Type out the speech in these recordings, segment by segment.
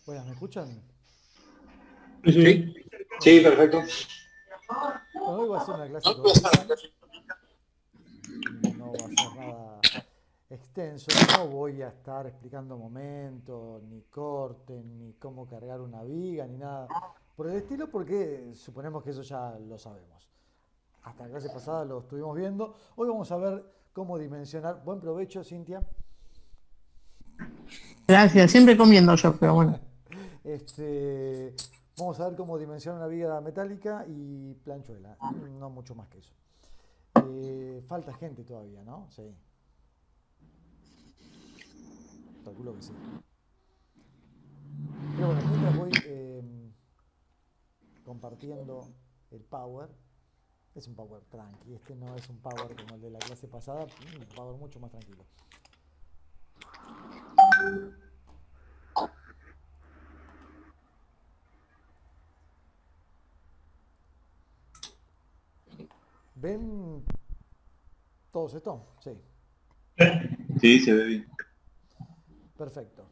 Bueno, ¿me escuchan? Sí, sí, perfecto. Bueno, hoy va a ser una clase cortita, no va a ser nada extenso, no voy a estar explicando momentos, ni cortes, ni cómo cargar una viga, ni nada por el estilo, porque suponemos que eso ya lo sabemos. Hasta la clase pasada lo estuvimos viendo. Hoy vamos a ver cómo dimensionar. Buen provecho, Cintia. Gracias, siempre comiendo yo, pero bueno. Este, vamos a ver cómo dimensionar una viga metálica y planchuela. No mucho más que eso. Falta gente todavía, ¿no? Sí, calculo que sí. Pero bueno, mientras voy compartiendo el power, es un power tranqui, este no es un power como el de la clase pasada, un power mucho más tranquilo. ¿Ven todos esto? Sí, Sí, se ve bien. perfecto.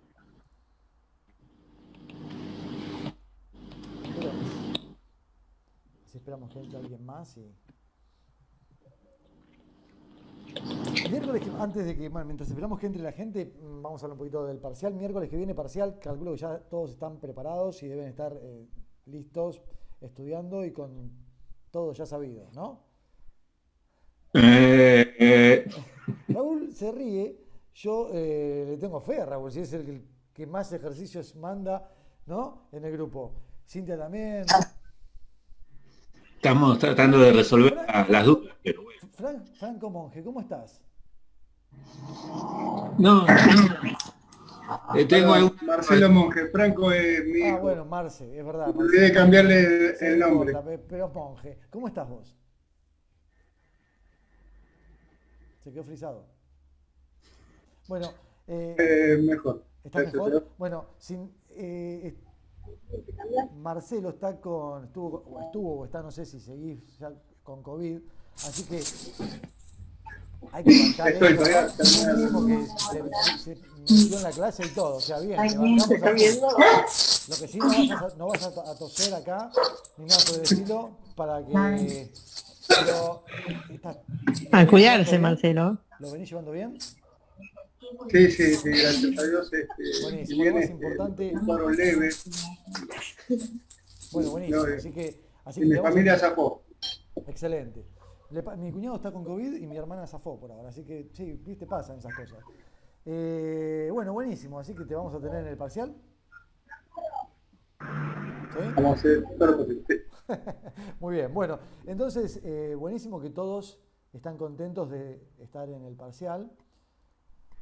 Esperemos. Así esperamos que entre alguien más y... Miércoles, antes de que, bueno, mientras esperamos que entre la gente, vamos a hablar un poquito del parcial. Miércoles que viene parcial, calculo que ya todos están preparados y deben estar listos estudiando y con todo ya sabido, ¿no? Eh, eh, Raúl se ríe, yo le tengo fe a Raúl, si es el que más ejercicios manda, ¿no? En el grupo. Cintia también. Estamos tratando de resolver las Franco, dudas, pero bueno. Franco Monge, ¿cómo estás? No, tengo algún... Perdón, Marcelo Monge, Franco es mi Ah, hijo. bueno, Marce, es verdad, Me olvidé Marcelo de Monge. cambiarle Sí, el no nombre. importa, pero es Monge. ¿Cómo estás vos? Se quedó frisado. Bueno, Mejor. ¿estás Gracias, mejor? señor. Bueno, Marcelo está estuvo o está, no sé si seguís ya con COVID, así que hay que bancar Estoy eso. todavía Buenísimo terminando. que se metió en la clase y todo, o sea, bien, te bancamos a full. Lo que sí, no vas a toser acá, ni nada por el estilo, para que... Pero, ¿lo A venís llevando cuidarse, bien? Marcelo. ¿Lo venís llevando bien? Sí, sí, sí, gracias a Dios. Si Buenísimo. Lo bien más importante, un paro leve, bueno, no, buenísimo. Así y que te mi vamos a... familia zafó. Excelente. Mi cuñado está con COVID y mi hermana zafó por ahora, así que sí, viste, pasan esas cosas. Bueno, buenísimo, así que te vamos a tener en el parcial. ¿Sí? Vamos a hacer todo lo posible. Sí. Muy bien, bueno, entonces, buenísimo que todos están contentos de estar en el parcial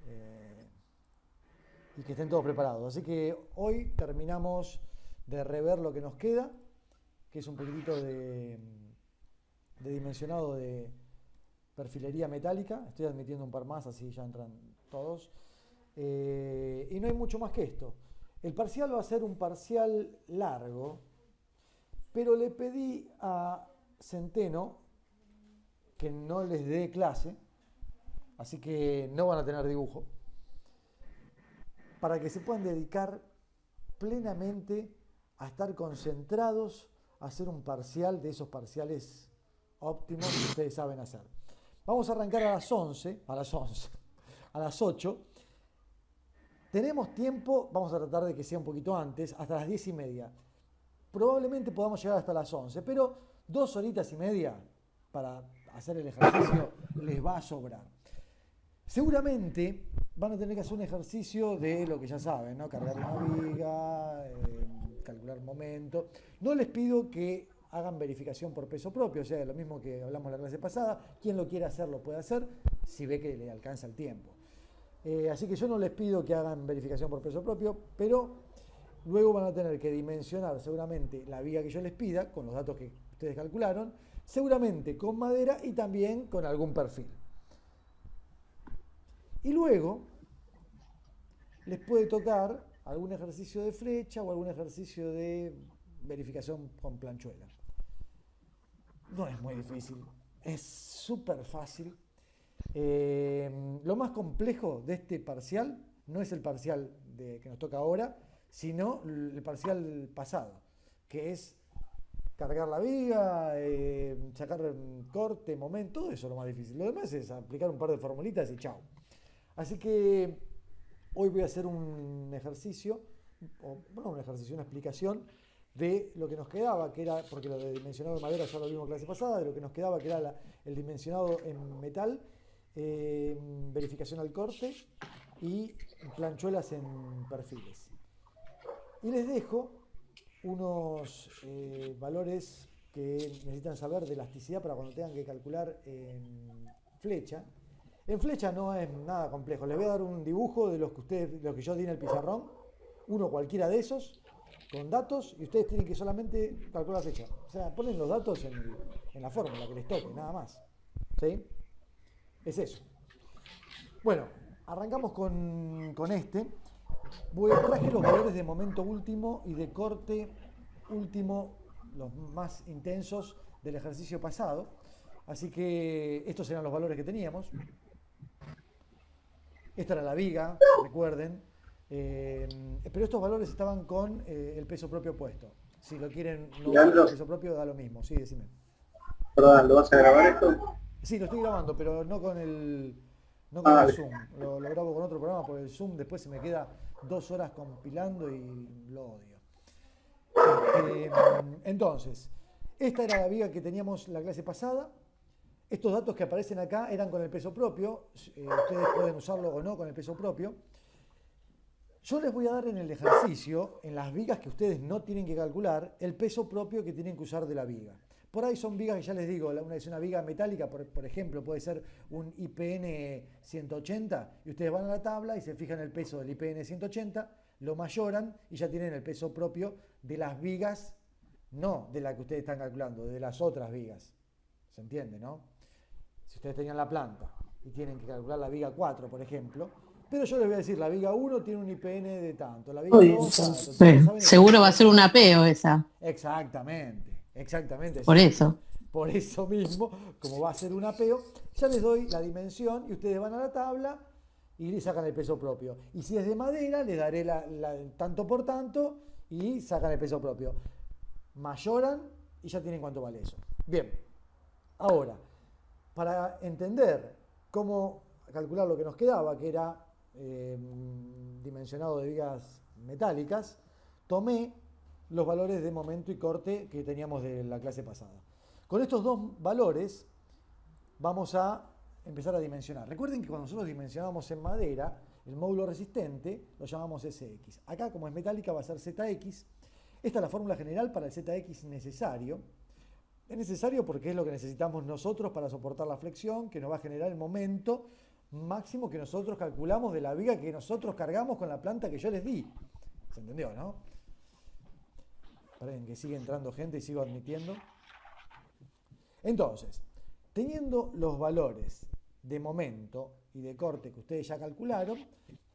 eh, y que estén todos preparados. Así que hoy terminamos de rever lo que nos queda, que es un poquitito de dimensionado de perfilería metálica. Estoy admitiendo un par más, así ya entran todos. Y no hay mucho más que esto. El parcial va a ser un parcial largo, pero le pedí a Centeno que no les dé clase, así que no van a tener dibujo, para que se puedan dedicar plenamente a estar concentrados a hacer un parcial de esos parciales óptimos que ustedes saben hacer. Vamos a arrancar a las 11, a las 8. Tenemos tiempo, vamos a tratar de que sea un poquito antes, hasta las 10:30. Probablemente podamos llegar hasta las 11, pero 2 horitas y media para hacer el ejercicio les va a sobrar. Seguramente van a tener que hacer un ejercicio de lo que ya saben, ¿no? Cargar una viga, calcular momento. No les pido que hagan verificación por peso propio, o sea, lo mismo que hablamos la clase pasada. Quien lo quiera hacer, lo puede hacer, si ve que le alcanza el tiempo. Así que yo no les pido que hagan verificación por peso propio, pero luego van a tener que dimensionar seguramente la viga que yo les pida, con los datos que ustedes calcularon, seguramente con madera y también con algún perfil. Y luego les puede tocar algún ejercicio de flecha o algún ejercicio de verificación con planchuela. No es muy difícil, es súper fácil. Lo más complejo de este parcial no es el parcial que nos toca ahora, sino el parcial pasado, que es cargar la viga, sacar corte, momento, todo eso es lo más difícil. Lo demás es aplicar un par de formulitas y chao. Así que hoy voy a hacer un ejercicio, una explicación de lo que nos quedaba, que era, porque lo de dimensionado de madera ya lo vimos en clase pasada, de lo que nos quedaba, que era el dimensionado en metal, verificación al corte y planchuelas en perfiles. Y les dejo unos valores que necesitan saber de elasticidad para cuando tengan que calcular en flecha. En flecha no es nada complejo. Les voy a dar un dibujo de los que yo di en el pizarrón, uno cualquiera de esos, con datos, y ustedes tienen que solamente calcular la flecha. O sea, ponen los datos en la fórmula que les toque, nada más. ¿Sí? Es eso. Bueno, arrancamos con este. Traje los valores de momento último y de corte último, los más intensos del ejercicio pasado. Así que estos eran los valores que teníamos. Esta era la viga, recuerden. Pero estos valores estaban con el peso propio puesto. Si lo quieren no con el peso propio, da lo mismo. Sí, decime. Perdón, ¿lo vas a grabar esto? Sí, lo estoy grabando, pero no con el Zoom. Lo grabo con otro programa porque el Zoom después se me queda 2 horas compilando y lo odio. Entonces, esta era la viga que teníamos la clase pasada. Estos datos que aparecen acá eran con el peso propio. Ustedes pueden usarlo o no con el peso propio. Yo les voy a dar en el ejercicio, en las vigas que ustedes no tienen que calcular, el peso propio que tienen que usar de la viga. Por ahí son vigas que ya les digo, es una viga metálica, por ejemplo, puede ser un IPN 180, y ustedes van a la tabla y se fijan el peso del IPN 180, lo mayoran y ya tienen el peso propio de las vigas, no de la que ustedes están calculando, de las otras vigas. ¿Se entiende, no? Si ustedes tenían la planta y tienen que calcular la viga 4, por ejemplo, pero yo les voy a decir, la viga 1 tiene un IPN de tanto, la viga 2 tanto. Sí, seguro va a ser un apeo esa. Exactamente. Por eso. Por eso mismo, como va a ser un apeo, ya les doy la dimensión y ustedes van a la tabla y le sacan el peso propio. Y si es de madera, les daré tanto por tanto y sacan el peso propio. Mayoran y ya tienen cuánto vale eso. Bien, ahora, para entender cómo calcular lo que nos quedaba, que era dimensionado de vigas metálicas, tomé los valores de momento y corte que teníamos de la clase pasada. Con estos dos valores vamos a empezar a dimensionar. Recuerden que cuando nosotros dimensionamos en madera, el módulo resistente lo llamamos SX. Acá, como es metálica, va a ser ZX. Esta es la fórmula general para el ZX necesario. Es necesario porque es lo que necesitamos nosotros para soportar la flexión, que nos va a generar el momento máximo que nosotros calculamos de la viga que nosotros cargamos con la planta que yo les di. ¿Se entendió, no? Esperen que sigue entrando gente y sigo admitiendo. Entonces, teniendo los valores de momento y de corte que ustedes ya calcularon,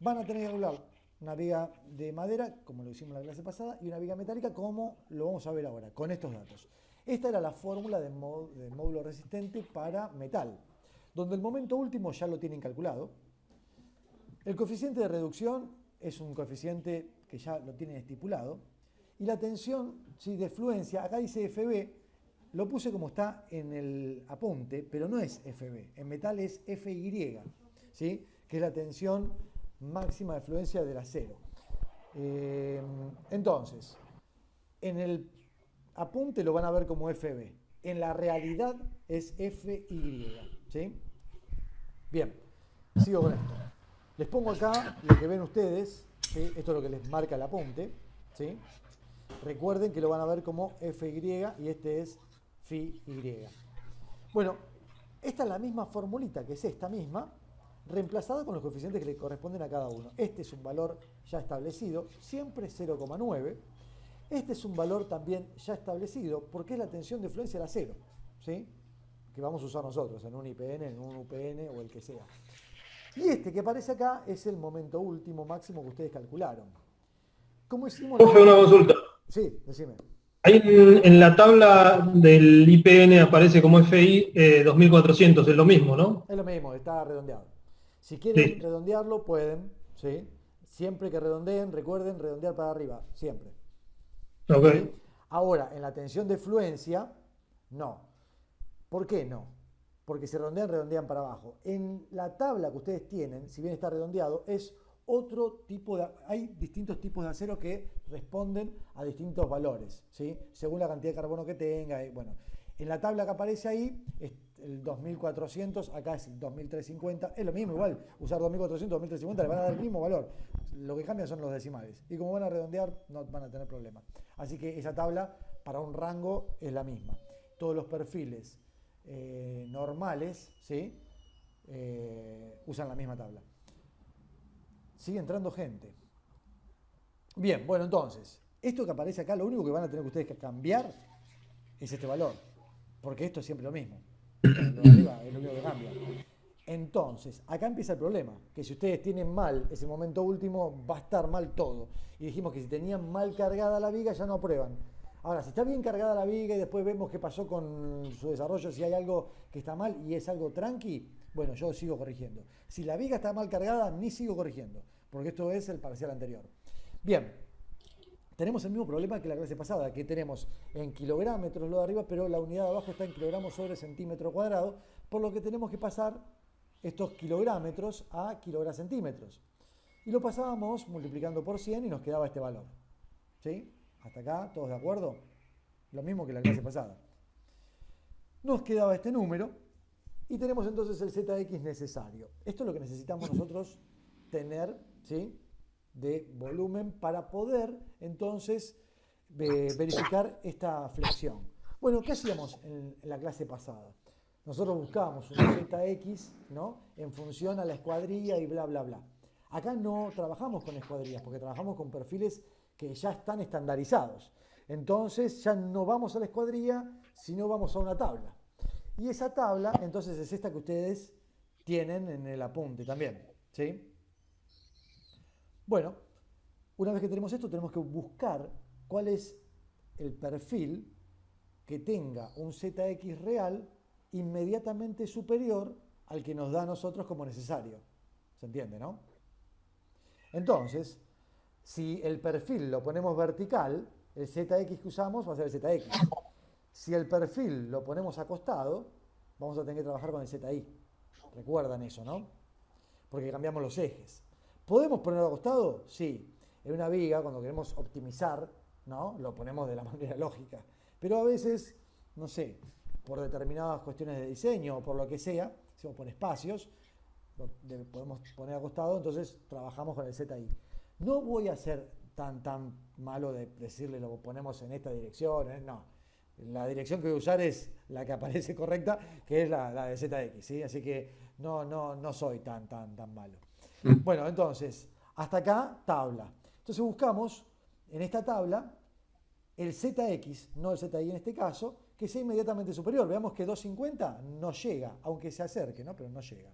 van a tener que calcular una viga de madera, como lo hicimos en la clase pasada, y una viga metálica, como lo vamos a ver ahora, con estos datos. Esta era la fórmula del módulo resistente para metal, donde el momento último ya lo tienen calculado. El coeficiente de reducción es un coeficiente que ya lo tienen estipulado. Y la tensión de fluencia, acá dice FB, lo puse como está en el apunte, pero no es FB, en metal es FY, ¿sí? Que es la tensión máxima de fluencia del acero. Entonces, en el apunte lo van a ver como FB, en la realidad es FY, ¿sí? Bien, sigo con esto. Les pongo acá lo que ven ustedes, ¿sí? Esto es lo que les marca el apunte, ¿sí? Recuerden que lo van a ver como FY y este es FY. Bueno, esta es la misma formulita que es esta misma, reemplazada con los coeficientes que le corresponden a cada uno. Este es un valor ya establecido, siempre 0,9. Este es un valor también ya establecido porque es la tensión de fluencia del acero, ¿sí? Que vamos a usar nosotros en un IPN, en un UPN o el que sea. Y este que aparece acá es el momento último máximo que ustedes calcularon. ¿Cómo hicimos? Una consulta. Sí, decime. Ahí en la tabla del IPN aparece como FI 2400, es lo mismo, ¿no? Es lo mismo, está redondeado. Si quieren Sí. redondearlo, pueden, ¿sí? Siempre que redondeen, recuerden redondear para arriba, siempre. Ok. ¿Sí? Ahora, en la tensión de fluencia, no. ¿Por qué no? Porque si redondean para abajo. En la tabla que ustedes tienen, si bien está redondeado, es otro tipo de... Hay distintos tipos de acero que responden a distintos valores, ¿sí? Según la cantidad de carbono que tenga. Bueno, en la tabla que aparece ahí es el 2400, acá es el 2350. Es lo mismo, igual, usar 2400, 2350 le van a dar el mismo valor. Lo que cambia son los decimales. Y como van a redondear, no van a tener problemas. Así que esa tabla para un rango es la misma. Todos los perfiles normales, ¿sí? Usan la misma tabla. Sigue entrando gente. Bien, bueno, entonces, esto que aparece acá, lo único que van a tener ustedes que cambiar es este valor. Porque esto es siempre lo mismo. Lo de arriba es lo único que cambia. Entonces, acá empieza el problema, que si ustedes tienen mal ese momento último, va a estar mal todo. Y dijimos que si tenían mal cargada la viga, ya no aprueban. Ahora, si está bien cargada la viga y después vemos qué pasó con su desarrollo, si hay algo que está mal y es algo tranqui, bueno, yo sigo corrigiendo. Si la viga está mal cargada, ni sigo corrigiendo, porque esto es el parcial anterior. Bien, tenemos el mismo problema que la clase pasada, que tenemos en kilogramos lo de arriba, pero la unidad de abajo está en kilogramos sobre centímetro cuadrado, por lo que tenemos que pasar estos kilogramos a kilogracentímetros. Y lo pasábamos multiplicando por 100 y nos quedaba este valor. ¿Sí? Hasta acá, ¿todos de acuerdo? Lo mismo que la clase pasada. Nos quedaba este número y tenemos entonces el ZX necesario. Esto es lo que necesitamos nosotros tener, ¿sí?, de volumen para poder entonces verificar esta flexión. Bueno, ¿qué hacíamos en la clase pasada? Nosotros buscábamos un ZX, ¿no?, en función a la escuadrilla y bla, bla, bla. Acá no trabajamos con escuadrillas porque trabajamos con perfiles que ya están estandarizados. Entonces ya no vamos a la escuadrilla, sino vamos a una tabla. Y esa tabla entonces es esta que ustedes tienen en el apunte también, ¿sí? Bueno, una vez que tenemos esto, tenemos que buscar cuál es el perfil que tenga un ZX real inmediatamente superior al que nos da a nosotros como necesario. ¿Se entiende, no? Entonces, si el perfil lo ponemos vertical, el ZX que usamos va a ser el ZX. Si el perfil lo ponemos acostado, vamos a tener que trabajar con el ZI. Recuerdan eso, ¿no? Porque cambiamos los ejes. ¿Podemos ponerlo acostado? Sí. En una viga, cuando queremos optimizar, ¿no?, lo ponemos de la manera lógica. Pero a veces, no sé, por determinadas cuestiones de diseño o por lo que sea, si por espacios, lo podemos poner acostado, entonces trabajamos con el ZI. No voy a ser tan malo de decirle lo ponemos en esta dirección, no. La dirección que voy a usar es la que aparece correcta, que es la de ZX, ¿sí? Así que no soy tan malo. Bueno, entonces, hasta acá, tabla. Entonces buscamos en esta tabla el ZX, no el ZI en este caso, que sea inmediatamente superior. Veamos que 250 no llega, aunque se acerque, ¿no?, pero no llega.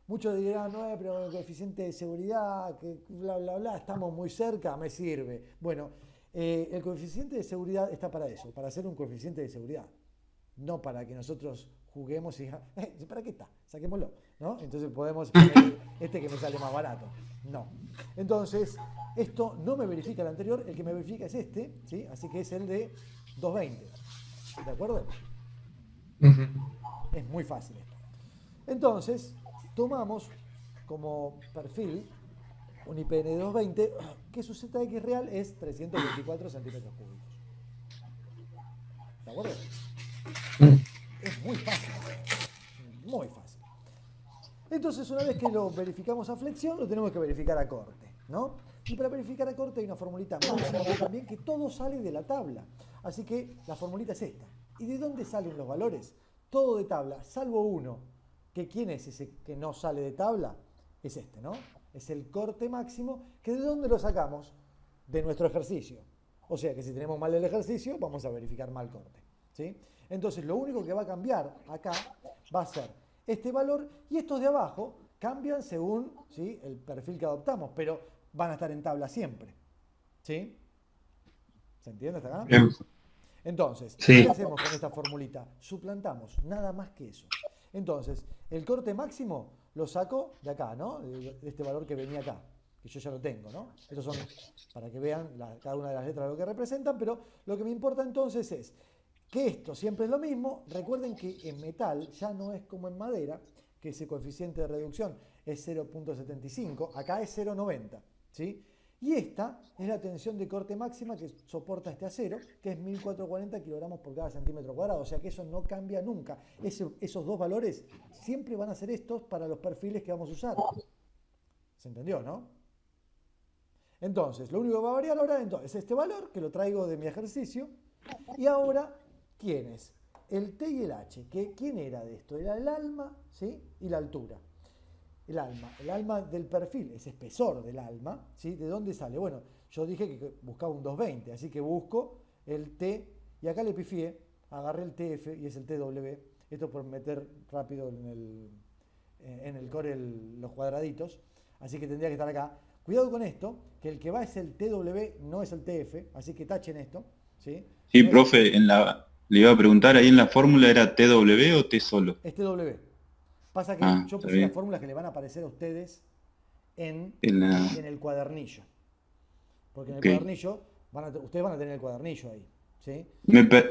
Muchos dirán, no, pero el coeficiente de seguridad, que bla, bla, bla, estamos muy cerca, me sirve. Bueno, el coeficiente de seguridad está para eso, para hacer un coeficiente de seguridad. No para que nosotros juguemos y digan, ¿para qué está? Saquémoslo, ¿no? Entonces podemos poner este que me sale más barato. No. Entonces, esto no me verifica el anterior, el que me verifica es este, ¿sí? Así que es el de 220. ¿De acuerdo? Es muy fácil esto. Entonces, tomamos como perfil un IPN de 220, que su ZX real es 324 centímetros cúbicos. ¿De acuerdo? Es muy fácil. Muy fácil. Entonces, una vez que lo verificamos a flexión, lo tenemos que verificar a corte, ¿no? Y para verificar a corte hay una formulita muy simple también, que todo sale de la tabla. Así que la formulita es esta. ¿Y de dónde salen los valores? Todo de tabla, salvo uno. ¿Que quién es ese que no sale de tabla? Es este, ¿no? Es el corte máximo, que ¿de dónde lo sacamos? De nuestro ejercicio. O sea que si tenemos mal el ejercicio, vamos a verificar mal corte, ¿sí? Entonces lo único que va a cambiar acá va a ser este valor, y estos de abajo cambian según, ¿sí?, el perfil que adoptamos, pero van a estar en tabla siempre, ¿sí? ¿Se entiende hasta acá? Bien. Entonces, Sí. ¿qué hacemos con esta formulita? Suplantamos, nada más que eso. Entonces, el corte máximo lo saco de acá, ¿no? De este valor que venía acá. que yo ya lo tengo, ¿no? Estos son para que vean cada una de las letras lo que representan, pero lo que me importa entonces es que esto siempre es lo mismo. Recuerden que en metal ya no es como en madera, que ese coeficiente de reducción es 0.75, acá es 0.90, ¿sí? Y esta es la tensión de corte máxima que soporta este acero, que es 1440 kilogramos por cada centímetro cuadrado, o sea que eso no cambia nunca. Esos dos valores siempre van a ser estos para los perfiles que vamos a usar. ¿Se entendió, no? Entonces, lo único que va a variar ahora es este valor, que lo traigo de mi ejercicio, y ahora, ¿quién es? El T y el H. ¿Quién era de esto? Era el alma, ¿sí? Y la altura. El alma del perfil, ese espesor del alma, ¿sí? ¿De dónde sale? Bueno, yo dije que buscaba un 220, así que busco el T, y acá le pifié, agarré el TF y es el TW, esto por meter rápido en el core los cuadraditos, así que tendría que estar acá. Cuidado con esto, que el que va es el TW, no es el TF, así que tachen esto, ¿sí? Sí, ¿No? profe, le iba a preguntar, ahí en la fórmula era TW o T solo. Es TW. Pasa que yo está puse bien. las fórmulas que le van a aparecer a ustedes en La- el cuadernillo. Porque en el Ok. cuadernillo, ustedes van a tener el cuadernillo ahí, ¿sí?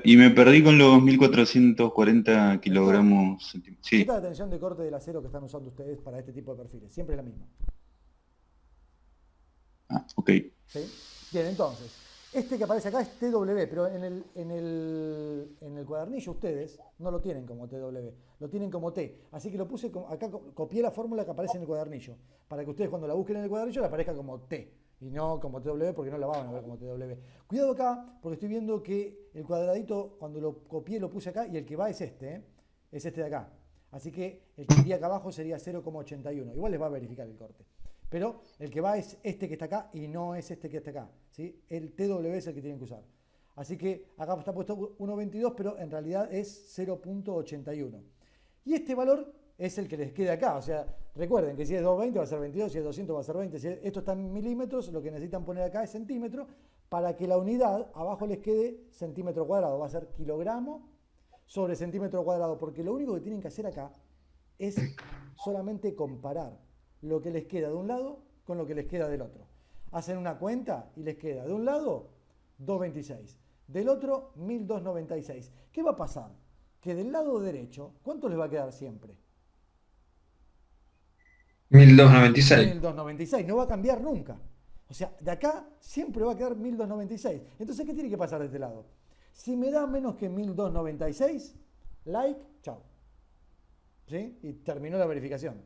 Y me perdí con los 1440 kilogramos. Sí. Esta es la tensión de corte del acero que están usando ustedes para este tipo de perfiles. Siempre es la misma. Ok. ¿Sí? Bien, entonces, este que aparece acá es TW, pero en el cuadernillo ustedes no lo tienen como TW, lo tienen como T. Así que lo puse acá, copié la fórmula que aparece en el cuadernillo, para que ustedes cuando la busquen en el cuadernillo le aparezca como T, y no como TW, porque no la van a ver como TW. Cuidado acá, porque estoy viendo que el cuadradito, cuando lo copié, lo puse acá, y el que va es este, ¿eh? Es este de acá. Así que el que iría acá abajo sería 0,81. Igual les va a verificar el corte. Pero el que va es este que está acá y no es este que está acá, ¿sí? El TW es el que tienen que usar. Así que acá está puesto 1,22, pero en realidad es 0,81. Y este valor es el que les queda acá. O sea, recuerden que si es 220 va a ser 22, si es 200 va a ser 20. Si esto está en milímetros, lo que necesitan poner acá es centímetro, para que la unidad abajo les quede centímetro cuadrado. Va a ser kilogramo sobre centímetro cuadrado, porque lo único que tienen que hacer acá es solamente comparar lo que les queda de un lado con lo que les queda del otro. Hacen una cuenta y les queda de un lado 226, del otro 1296. ¿Qué va a pasar? Que del lado derecho, ¿cuánto les va a quedar siempre? 1296. 1296, no va a cambiar nunca. O sea, de acá siempre va a quedar 1296. Entonces, ¿qué tiene que pasar de este lado? Si me da menos que 1296, like, chao. ¿Sí? Y terminó la verificación.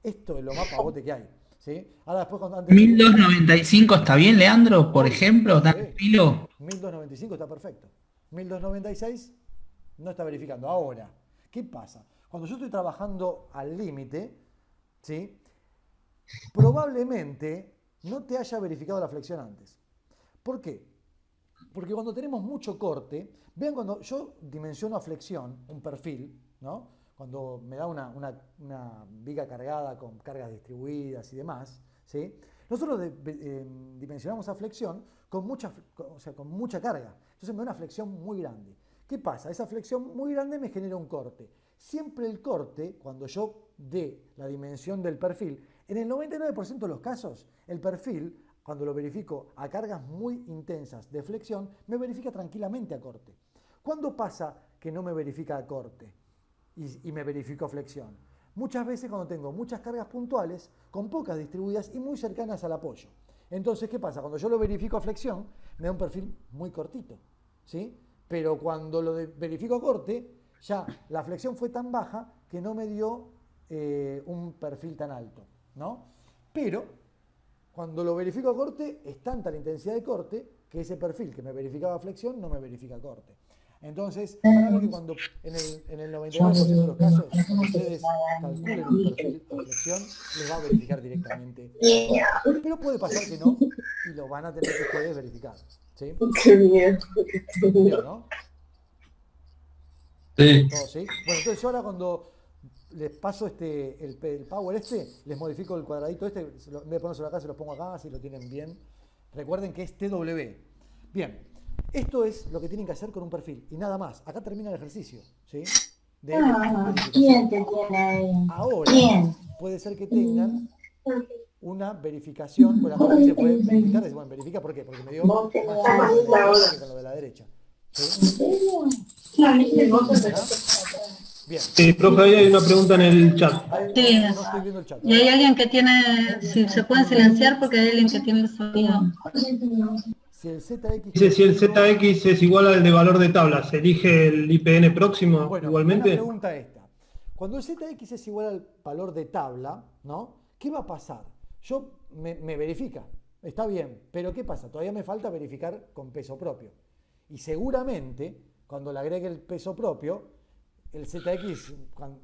Esto es lo más pavote que hay, ¿sí? Ahora después antes 1295 está bien, Leandro, por Obvio, ejemplo, ¿está sí. en filo? 1295 está perfecto. 1296 no está verificando. Ahora, ¿qué pasa? Cuando yo estoy trabajando al límite, ¿sí? Probablemente no te haya verificado la flexión antes. ¿Por qué? Porque cuando tenemos mucho corte, vean cuando yo dimensiono a flexión, un perfil, ¿no? Cuando me da una viga cargada con cargas distribuidas y demás, ¿sí? Nosotros dimensionamos a flexión con mucha carga. Entonces me da una flexión muy grande. ¿Qué pasa? Esa flexión muy grande me genera un corte. Siempre el corte, cuando yo dé la dimensión del perfil, en el 99% de los casos, el perfil, cuando lo verifico a cargas muy intensas de flexión, me verifica tranquilamente a corte. ¿Cuándo pasa que no me verifica a corte y me verifico flexión? Muchas veces cuando tengo muchas cargas puntuales, con pocas distribuidas y muy cercanas al apoyo. Entonces, ¿qué pasa? Cuando yo lo verifico a flexión, me da un perfil muy cortito, ¿sí? Pero cuando lo verifico a corte, ya la flexión fue tan baja que no me dio un perfil tan alto, ¿no? Pero cuando lo verifico a corte, es tanta la intensidad de corte que ese perfil que me verificaba flexión no me verifica corte. Entonces, van a ver que cuando en el 99% de los casos ustedes calculen un perfil a flexión, les va a verificar directamente. Pero puede pasar que no, y lo van a tener que ustedes verificar. ¿Sí? ¿Entendió, no? Sí. ¿Todo, sí? Bueno, entonces yo ahora cuando les paso el power les modifico el cuadradito en vez de ponérselo acá, se los pongo acá, así lo tienen bien. Recuerden que es TW. Bien, esto es lo que tienen que hacer con un perfil, y nada más. Acá termina el ejercicio, ¿sí? De ¿Quién te tiene ahí? Ahora, ¿Quién? puede ser que tengan una verificación, pues la parte que se puede verificar, es, bueno, verifica ¿por qué? Porque me dio más que con lo de la derecha. ¿Sí? Bien. Sí, profe, ahí hay una pregunta en el chat. Sí. No estoy viendo el chat. Y hay alguien que tiene, si se pueden silenciar porque hay alguien que tiene el sonido. Si el ZX... Dice si el ZX es igual al de valor de tabla, ¿se elige el IPN próximo Bueno, igualmente? una pregunta esta. Cuando el ZX es igual al valor de tabla, ¿no? ¿Qué va a pasar? Me verifica, está bien, pero ¿qué pasa? Todavía me falta verificar con peso propio. Y seguramente, cuando le agregue el peso propio, el ZX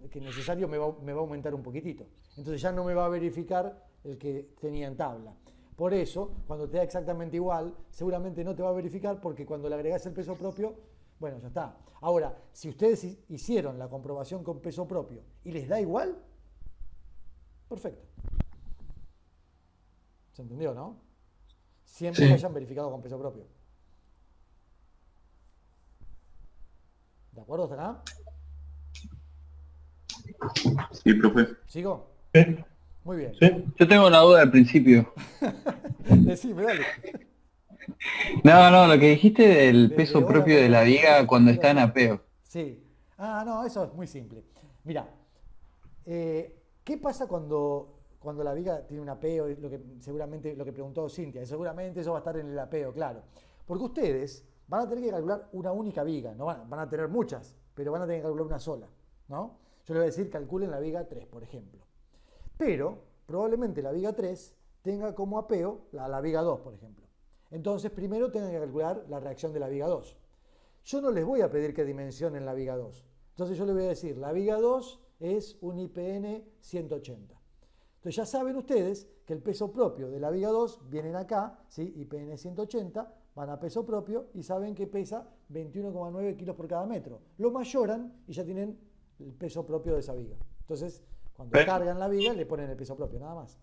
que es necesario me va a aumentar un poquitito. Entonces ya no me va a verificar el que tenía en tabla. Por eso, cuando te da exactamente igual, seguramente no te va a verificar porque cuando le agregás el peso propio, bueno, ya está. Ahora, si ustedes hicieron la comprobación con peso propio y les da igual, perfecto. ¿Se entendió, no? Siempre que hayan verificado con peso propio. ¿De acuerdo hasta acá? Sí, profe. ¿Sigo? Sí. Muy bien. Sí. Yo tengo una duda al principio. Decime, dale. No, lo que dijiste del Desde peso ahora propio de la cuando- viga cuando está en apeo. Sí. Ah, no, eso es muy simple. Mira, ¿qué pasa cuando la viga tiene un apeo? Seguramente lo que preguntó Cintia, seguramente eso va a estar en el apeo, claro. Porque ustedes van a tener que calcular una única viga, no van a tener muchas, pero van a tener que calcular una sola, ¿no? Yo les voy a decir, calculen la viga 3, por ejemplo. Pero probablemente la viga 3 tenga como apeo la viga 2, por ejemplo. Entonces, primero tengan que calcular la reacción de la viga 2. Yo no les voy a pedir que dimensionen la viga 2. Entonces yo les voy a decir, la viga 2 es un IPN 180. Entonces ya saben ustedes que el peso propio de la viga 2, vienen acá, ¿sí? IPN 180, van a peso propio y saben que pesa 21,9 kilos por cada metro. Lo mayoran y ya tienen el peso propio de esa viga. Entonces, cuando cargan la viga, le ponen el peso propio, nada más.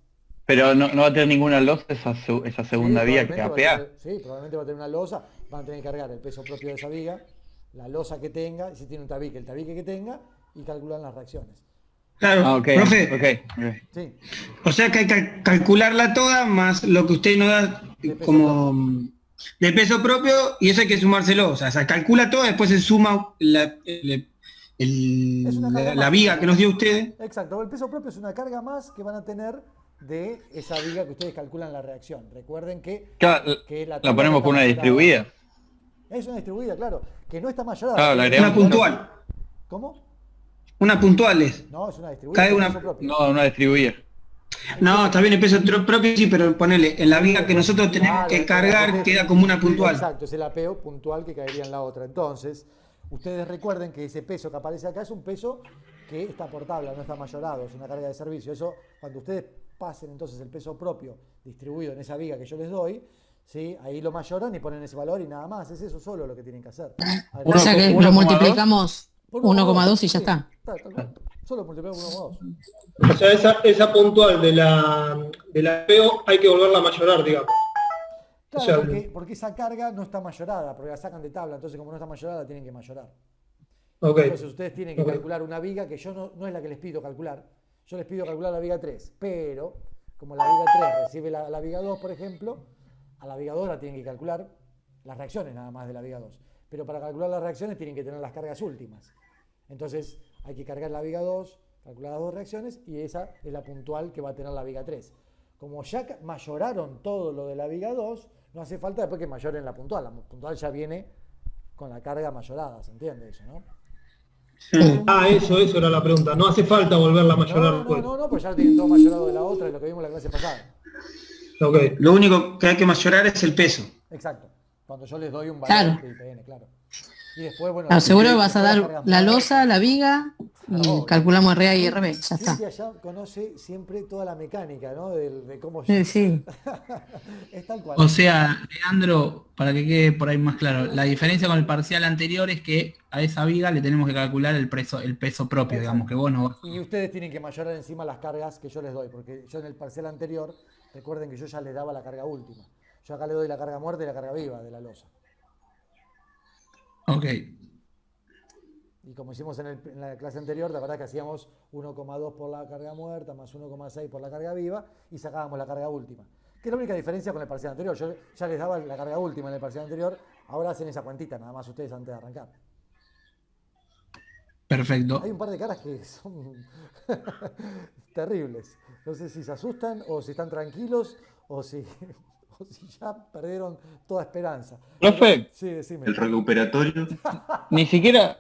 Pero no va a tener ninguna losa esa segunda viga que apea. Sí, probablemente va a tener una losa, van a tener que cargar el peso propio de esa viga, la losa que tenga, si tiene un tabique, el tabique que tenga, y calculan las reacciones. Claro, Ok, profe. ok. Sí, O sea que hay que calcularla toda más lo que usted nos da De peso como de peso propio y eso hay que sumárselo. O sea, se calcula todo, después se suma Es una carga la más. viga que nos dio usted. Exacto, el peso propio es una carga más que van a tener de esa viga que ustedes calculan la reacción. Recuerden que, Claro, la la ponemos con una distribuida. Es una distribuida, claro, que no está mayorada. Claro, la Una agregamos. puntual. ¿Cómo? Una puntual es. No, es una distribuida. Cae es una- peso propio. No, una distribuida. No, está bien el peso propio, sí, pero ponele, en la viga que nosotros tenemos que Claro, cargar ustedes- queda como una puntual. Exacto, es el apeo puntual que caería en la otra. Entonces, ustedes recuerden que ese peso que aparece acá es un peso que está por tabla, no está mayorado, es una carga de servicio. Eso, cuando ustedes pasen entonces el peso propio distribuido en esa viga que yo les doy, ¿sí? Ahí lo mayoran y ponen ese valor y nada más. Es eso solo lo que tienen que hacer. O sea que 1,2. lo multiplicamos Por 1,2 y ya sí, está. tal cual. Solo multiplicamos 1,2. O sea, esa puntual de la apeo hay que volverla a mayorar, digamos. Claro, O sea, porque esa carga no está mayorada, porque la sacan de tabla, entonces como no está mayorada la tienen que mayorar. Ok. Entonces ustedes tienen que Ok. calcular una viga que yo no es la que les pido calcular. Yo les pido calcular la viga 3, pero como la viga 3 recibe la viga 2, por ejemplo, a la viga 2 la tienen que calcular las reacciones nada más de la viga 2. Pero para calcular las reacciones tienen que tener las cargas últimas. Entonces hay que cargar la viga 2, calcular las dos reacciones y esa es la puntual que va a tener la viga 3. Como ya mayoraron todo lo de la viga 2, no hace falta después que mayoren la puntual. La puntual ya viene con la carga mayorada, ¿se entiende eso, no? Ah, eso era la pregunta. No hace falta volverla a mayorar después. No, pues ya lo tienen todo mayorado de la otra, es lo que vimos la clase pasada. Ok. Lo único que hay que mayorar es el peso. Exacto. Cuando yo les doy un valor Claro. de IPN, claro. Y después, bueno, Claro, seguro vas a después dar cargan la más. losa, la viga y Obvio. calculamos RA y RB, ya está. Cintia ya conoce siempre toda la mecánica, ¿no? De cómo... Sí, sí. Es tal cual. O sea, Leandro, para que quede por ahí más claro, la diferencia con el parcial anterior es que a esa viga le tenemos que calcular el peso propio, digamos, que vos no. Y ustedes tienen que mayorar encima las cargas que yo les doy, porque yo en el parcial anterior, recuerden que yo ya les daba la carga última. Yo acá le doy la carga muerta y la carga viva de la losa. Ok. Y como hicimos en la clase anterior, la verdad que hacíamos 1,2 por la carga muerta más 1,6 por la carga viva y sacábamos la carga última. Que es la única diferencia con el parcial anterior. Yo ya les daba la carga última en el parcial anterior, ahora hacen esa cuentita nada más ustedes antes de arrancar. Perfecto. Hay un par de caras que son terribles. No sé si se asustan o si están tranquilos o si ya perdieron toda esperanza. Profe, Sí, decime. El recuperatorio. ni siquiera...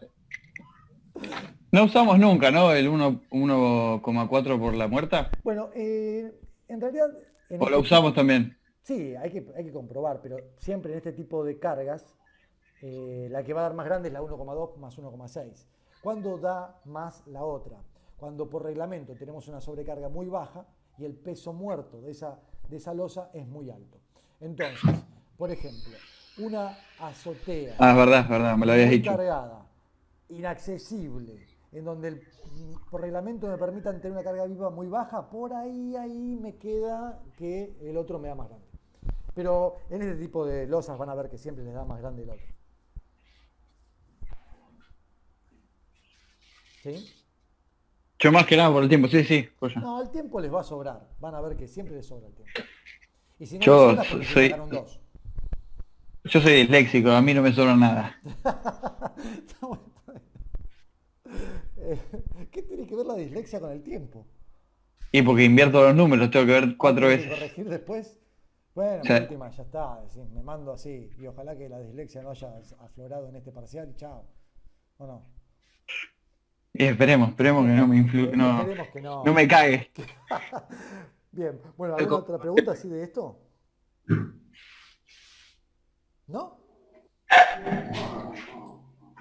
No usamos nunca, ¿no? El 1,4 por la muerta. Bueno, en realidad... ¿O lo usamos también? Sí, hay que comprobar, pero siempre en este tipo de cargas, la que va a dar más grande es la 1,2 más 1,6. ¿Cuándo da más la otra? Cuando por reglamento tenemos una sobrecarga muy baja y el peso muerto de esa losa es muy alto. Entonces, por ejemplo, una azotea Ah, es verdad, me lo habías muy dicho. cargada, inaccesible, en donde por reglamento me permitan tener una carga viva muy baja, por ahí me queda que el otro me da más grande. Pero en este tipo de losas van a ver que siempre les da más grande el otro. ¿Sí? Yo más que nada por el tiempo, sí, pues ya. No, el tiempo les va a sobrar. Van a ver que siempre les sobra el tiempo. Y si no Yo les sobra, porque se soy- sacaron 2. Yo soy disléxico, a mí no me sobra nada. Está bueno. ¿Qué tiene que ver la dislexia con el tiempo? Y porque invierto los números, tengo que ver 4 ¿Tengo que veces. corregir después? Bueno, Sí. por última, ya está. Es decir, me mando así. Y ojalá que la dislexia no haya aflorado en este parcial y chao. ¿O no? Y esperemos que no me Esperemos que no. no me cague. Bien. Bueno, ¿alguna otra pregunta así de esto? ¿No?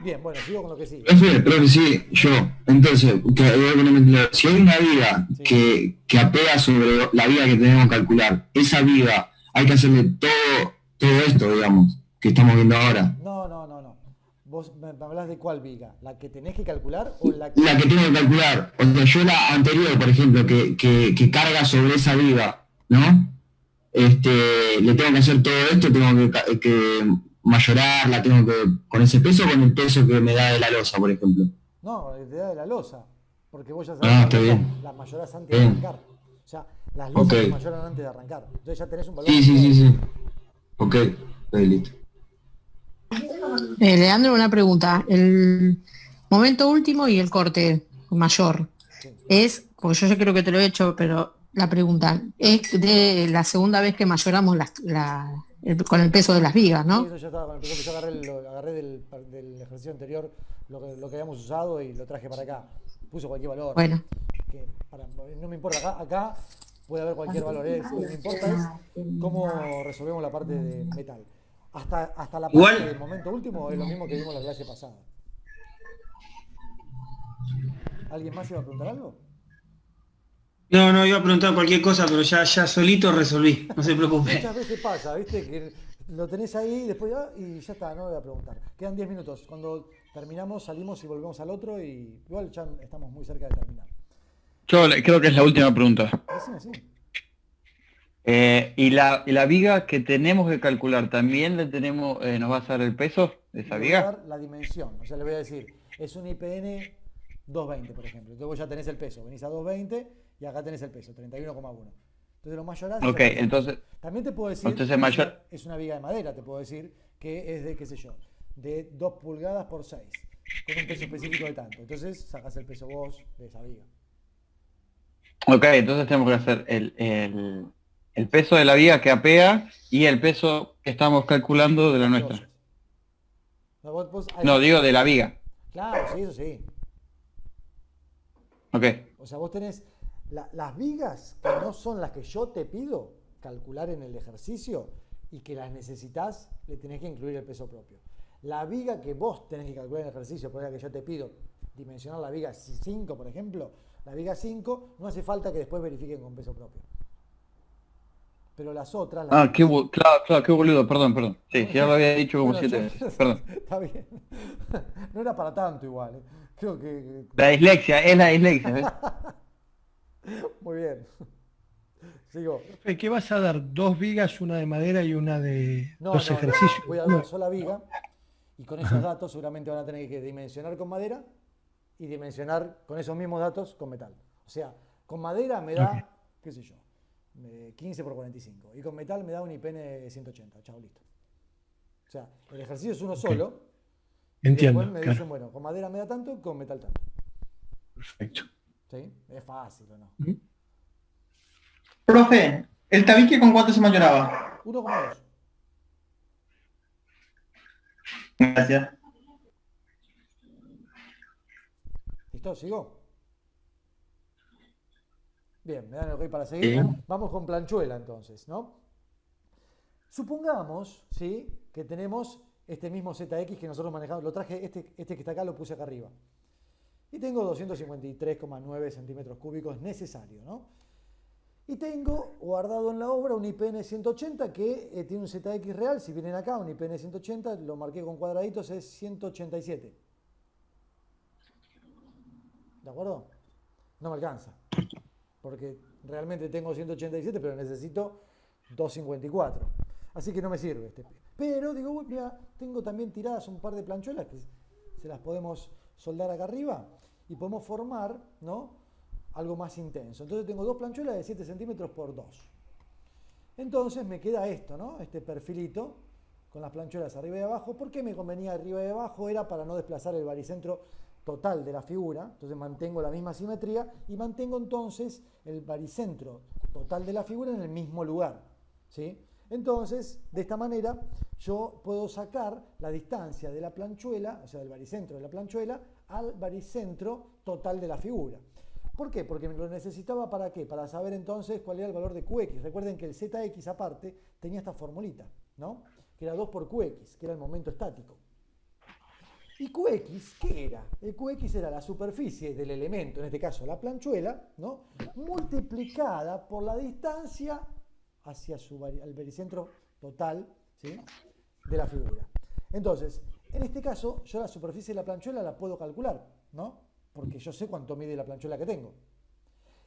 Bien, bueno, sigo con lo que sigue. Profe, sí, yo. Entonces, si hay una viga Sí. que apega sobre la viga que tenemos que calcular, esa viga hay que hacerle todo esto, digamos, que estamos viendo ahora. No. ¿Vos me hablas de cuál viga? ¿La que tenés que calcular o la La que tengo que calcular, o sea, yo la anterior, por ejemplo, que carga sobre esa viga, ¿no? Le tengo que hacer todo esto, tengo que mayorarla, tengo que, con ese peso o con el peso que me da de la losa, por ejemplo. No, la idea de la losa. Porque vos ya sabés Ah, que está la bien. losa la mayorás antes de Bien. arrancar. O sea, las losas Ok. se mayoran antes de arrancar. Entonces ya tenés un valor. Sí. Ok, listo. Leandro, una pregunta. El momento último y el corte mayor Sí. es, porque yo ya creo que te lo he hecho, pero la pregunta es de la segunda vez que mayoramos con el peso de las vigas, Sí, ¿no? eso ya estaba con el peso, yo agarré del ejercicio anterior lo que habíamos usado y lo traje para acá. Puse cualquier valor. Bueno, No me importa, acá puede haber cualquier valor. Lo que me importa es cómo resolvemos la parte de metal. Hasta la parte Igual- del momento último es lo mismo que vimos la clase pasada. ¿Alguien más iba a preguntar algo? No, iba a preguntar cualquier cosa, pero ya solito resolví, no se preocupe. Muchas veces pasa, ¿viste? Que lo tenés ahí después y ya está, no lo voy a preguntar. Quedan 10 minutos. Cuando terminamos, salimos y volvemos al otro y igual ya estamos muy cerca de terminar. Yo creo que es la última pregunta. Decime, sí. ¿Y la viga que tenemos que calcular, también le tenemos, nos va a dar el peso de esa Le voy a viga? dar la dimensión, o sea, le voy a decir, es un IPN 220, por ejemplo. Entonces vos ya tenés el peso, venís a 220 y acá tenés el peso, 31,1. Entonces lo mayorás. Ok, entonces, También te puedo decir, entonces mayor... es una viga de madera, te puedo decir, que es de, qué sé yo, de 2 pulgadas por 6, con un peso específico de tanto. Entonces sacás el peso vos de esa viga. Ok, entonces tenemos que hacer el peso de la viga que apea y el peso que estamos calculando de la nuestra. Entonces, vos No, digo de la viga. Claro, sí, eso sí. Ok, O sea, vos tenés las vigas que no son las que yo te pido calcular en el ejercicio y que las necesitas, le tenés que incluir el peso propio. La viga que vos tenés que calcular en el ejercicio, por la que yo te pido dimensionar la viga 5, por ejemplo, la viga 5 no hace falta que después verifiquen con peso propio. Pero las otras... claro, qué boludo, perdón. Sí, ya lo había dicho como 7 veces, perdón. Está bien. No era para tanto igual. Creo que... La dislexia, es la dislexia, ¿ves? Muy bien. Sigo. ¿Qué vas a dar? ¿Dos vigas, una de madera y una de No, dos no, ejercicios? voy a dar una sola viga Y con esos datos seguramente van a tener que dimensionar con madera y dimensionar con esos mismos datos con metal. O sea, con madera me da, qué sé yo, 15 por 45. Y con metal me da un IPN 180. Chao, listo. O sea, el ejercicio es uno solo. Entiendo. Y después me dicen, bueno, con madera me da tanto, con metal tanto. Perfecto. ¿Sí? Es fácil, ¿o no? Profe, ¿el tabique con cuánto se mayoraba? 1,2. Gracias. ¿Listo? ¿Sigo? Bien, me dan el ok para seguir. Sí. Vamos con planchuela entonces, ¿no? Supongamos, ¿sí?, que tenemos este mismo ZX que nosotros manejamos. Lo traje, este que está acá lo puse acá arriba. Y tengo 253,9 centímetros cúbicos necesarios, ¿no? Y tengo guardado en la obra un IPN 180 que tiene un ZX real. Si vienen acá, un IPN 180, lo marqué con cuadraditos, es 187. ¿De acuerdo? No me alcanza. Porque realmente tengo 187, pero necesito 254. Así que no me sirve este. Pero digo, uy, mira, tengo también tiradas un par de planchuelas que se las podemos soldar acá arriba y podemos formar, ¿no?, algo más intenso. Entonces tengo dos planchuelas de 7 centímetros por 2. Entonces me queda esto, ¿no? Este perfilito con las planchuelas arriba y abajo. ¿Por qué me convenía arriba y abajo? Era para no desplazar el baricentro total de la figura. Entonces mantengo la misma simetría y mantengo entonces el baricentro total de la figura en el mismo lugar, ¿sí? Entonces, de esta manera, yo puedo sacar la distancia de la planchuela, o sea, del baricentro de la planchuela, al baricentro total de la figura. ¿Por qué? Porque lo necesitaba ¿para qué? Para saber entonces cuál era el valor de QX. Recuerden que el ZX aparte tenía esta formulita, ¿no?, que era 2 por QX, que era el momento estático. ¿Y QX qué era? El QX era la superficie del elemento, en este caso la planchuela, ¿no?, multiplicada por la distancia hacia el baricentro total, ¿sí?, de la figura. Entonces, en este caso, yo la superficie de la planchuela la puedo calcular, ¿no?, porque yo sé cuánto mide la planchuela que tengo.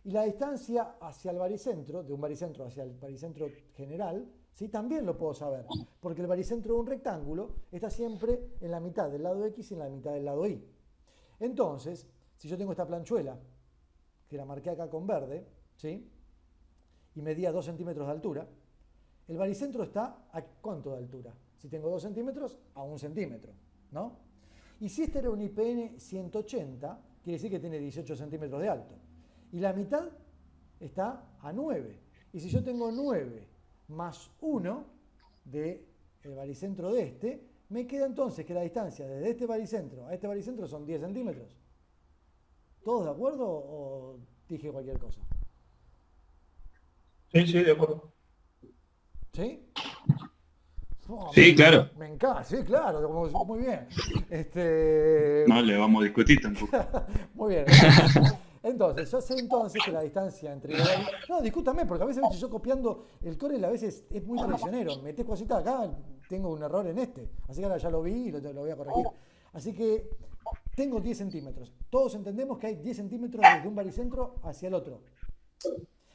Y la distancia hacia el baricentro, de un baricentro hacia el baricentro general, ¿sí?, también lo puedo saber, porque el baricentro de un rectángulo está siempre en la mitad del lado X y en la mitad del lado Y. Entonces, si yo tengo esta planchuela, que la marqué acá con verde, ¿sí?, y medía 2 centímetros de altura, el baricentro está ¿a cuánto de altura? Si tengo 2 centímetros, a 1 centímetro, ¿no? Y si este era un IPN 180, quiere decir que tiene 18 centímetros de alto. Y la mitad está a 9. Y si yo tengo 9 más 1 del baricentro de este, me queda entonces que la distancia desde este baricentro a este baricentro son 10 centímetros. ¿Todos de acuerdo o dije cualquier cosa? Sí, sí, de acuerdo. ¿Sí? Oh, Sí, claro. Me encanta, sí, claro, muy bien. No le vamos a discutir tampoco. Muy bien. Entonces, yo sé entonces que la distancia entre... No, discúltame, porque a veces yo copiando el Corel a veces es muy traicionero. Metés cositas acá, tengo un error en este. Así que ahora ya lo vi y lo voy a corregir. Así que tengo 10 centímetros. Todos entendemos que hay 10 centímetros desde un baricentro hacia el otro.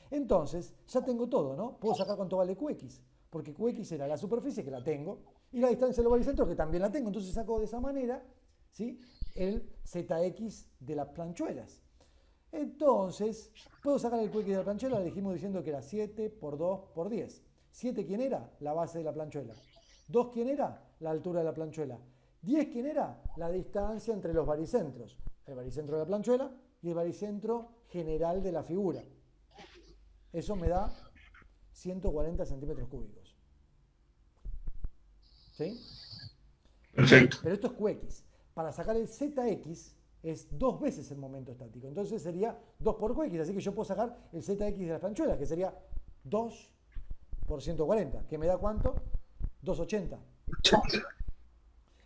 Entonces, ya tengo todo, ¿no? Puedo sacar cuánto vale QX. Porque QX era la superficie, que la tengo, y la distancia del baricentro, que también la tengo. Entonces saco de esa manera, ¿sí?, el ZX de las planchuelas. Entonces, puedo sacar el QX de la planchuela, le dijimos diciendo que era 7 por 2 por 10. 7, ¿quién era? La base de la planchuela. 2, ¿quién era? La altura de la planchuela. 10, ¿quién era? La distancia entre los baricentros. El baricentro de la planchuela y el baricentro general de la figura. Eso me da 140 centímetros cúbicos. ¿Sí? Perfecto. Pero esto es QX. Para sacar el ZX es 2 veces el momento estático. Entonces sería 2 por QX. Así que yo puedo sacar el ZX de las planchuelas, que sería 2 por 140. ¿Que me da cuánto? 280.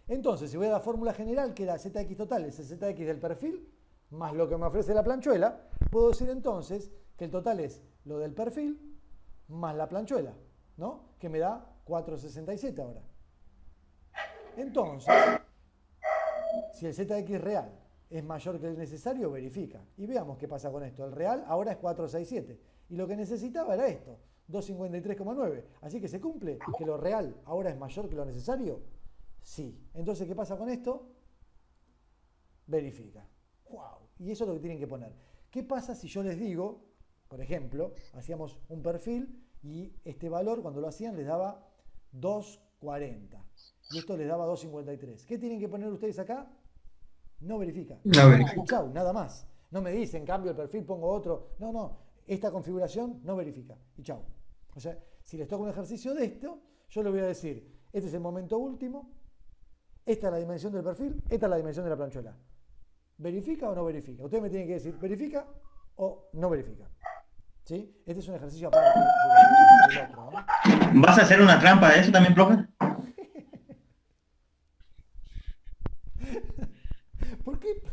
Entonces, si voy a la fórmula general, que era ZX total, es el ZX del perfil, más lo que me ofrece la planchuela, puedo decir entonces que el total es lo del perfil más la planchuela, ¿no?, que me da 467 ahora. Entonces, si el ZX real es mayor que el necesario, verifica. Y veamos qué pasa con esto. El real ahora es 467. Y lo que necesitaba era esto, 253,9. Así que se cumple que lo real ahora es mayor que lo necesario. Sí. Entonces, ¿qué pasa con esto? Verifica. ¡Wow! Y eso es lo que tienen que poner. ¿Qué pasa si yo les digo, por ejemplo, hacíamos un perfil y este valor cuando lo hacían les daba 2.40 y esto les daba 2.53? ¿Qué tienen que poner ustedes acá? No verifica. No verifica. Y chau, nada más. No me dicen cambio el perfil, pongo otro. No, no. Esta configuración no verifica. Y chau. O sea, si les toca un ejercicio de esto, yo les voy a decir, este es el momento último, esta es la dimensión del perfil, esta es la dimensión de la planchuela. ¿Verifica o no verifica? Ustedes me tienen que decir, ¿verifica o no verifica? ¿Sí? Este es un ejercicio aparte del otro, ¿no? ¿Vas a hacer una trampa de eso también, profe? ¿Por qué?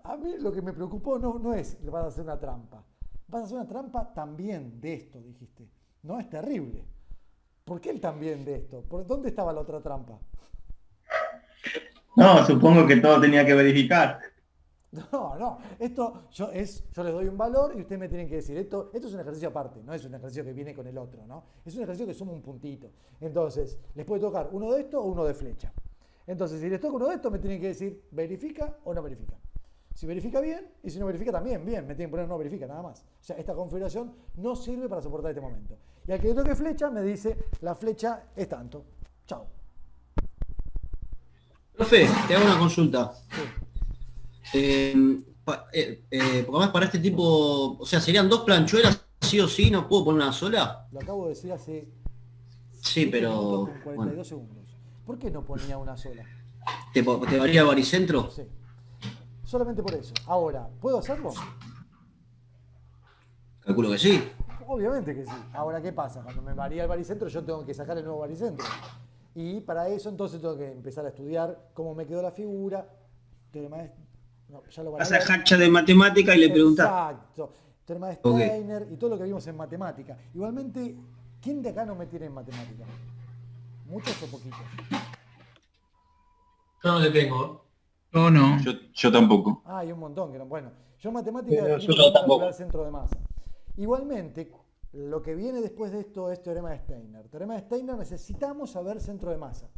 A mí lo que me preocupó no es que vas a hacer una trampa. Vas a hacer una trampa también de esto, dijiste. No, es terrible. ¿Por qué el también de esto? ¿Por dónde estaba la otra trampa? No, supongo que todo tenía que verificar. No. Esto yo les doy un valor y ustedes me tienen que decir, esto es un ejercicio aparte, no es un ejercicio que viene con el otro, ¿no? Es un ejercicio que suma un puntito. Entonces, les puede tocar uno de esto o uno de flecha. Entonces, si les toca uno de estos, me tienen que decir, ¿verifica o no verifica? Si verifica bien, y si no verifica también, bien, me tienen que poner no verifica, nada más. O sea, esta configuración no sirve para soportar este momento. Y al que le toque flecha, me dice, la flecha es tanto. Chao. Profe, te hago una consulta. Sí. Porque además para este tipo, o sea, serían dos planchuelas, sí o sí, no puedo poner una sola. Lo acabo de decir hace Sí, pero con 42 segundos. ¿Por qué no ponía una sola? ¿te varía el baricentro? Sí. Solamente por eso. Ahora, ¿puedo hacerlo? Calculo que sí. Obviamente que sí. Ahora, ¿qué pasa? Cuando me varía el baricentro, yo tengo que sacar el nuevo baricentro. Y para eso, entonces, tengo que empezar a estudiar cómo me quedó la figura. Teorema de... No, ya lo van a Vas a ver. hacha de matemática y le preguntás. Exacto. Teorema de Steiner y todo lo que vimos en matemática. Igualmente, ¿quién de acá no me tiene en matemática? ¿Muchos o poquitos? Yo no le tengo. Yo no. Yo tampoco. Ah, hay un montón que no. Bueno, yo en matemática Yo tengo que tampoco. calcular el centro de masa. Igualmente, lo que viene después de esto es teorema de Steiner. Teorema de Steiner necesitamos saber centro de masa.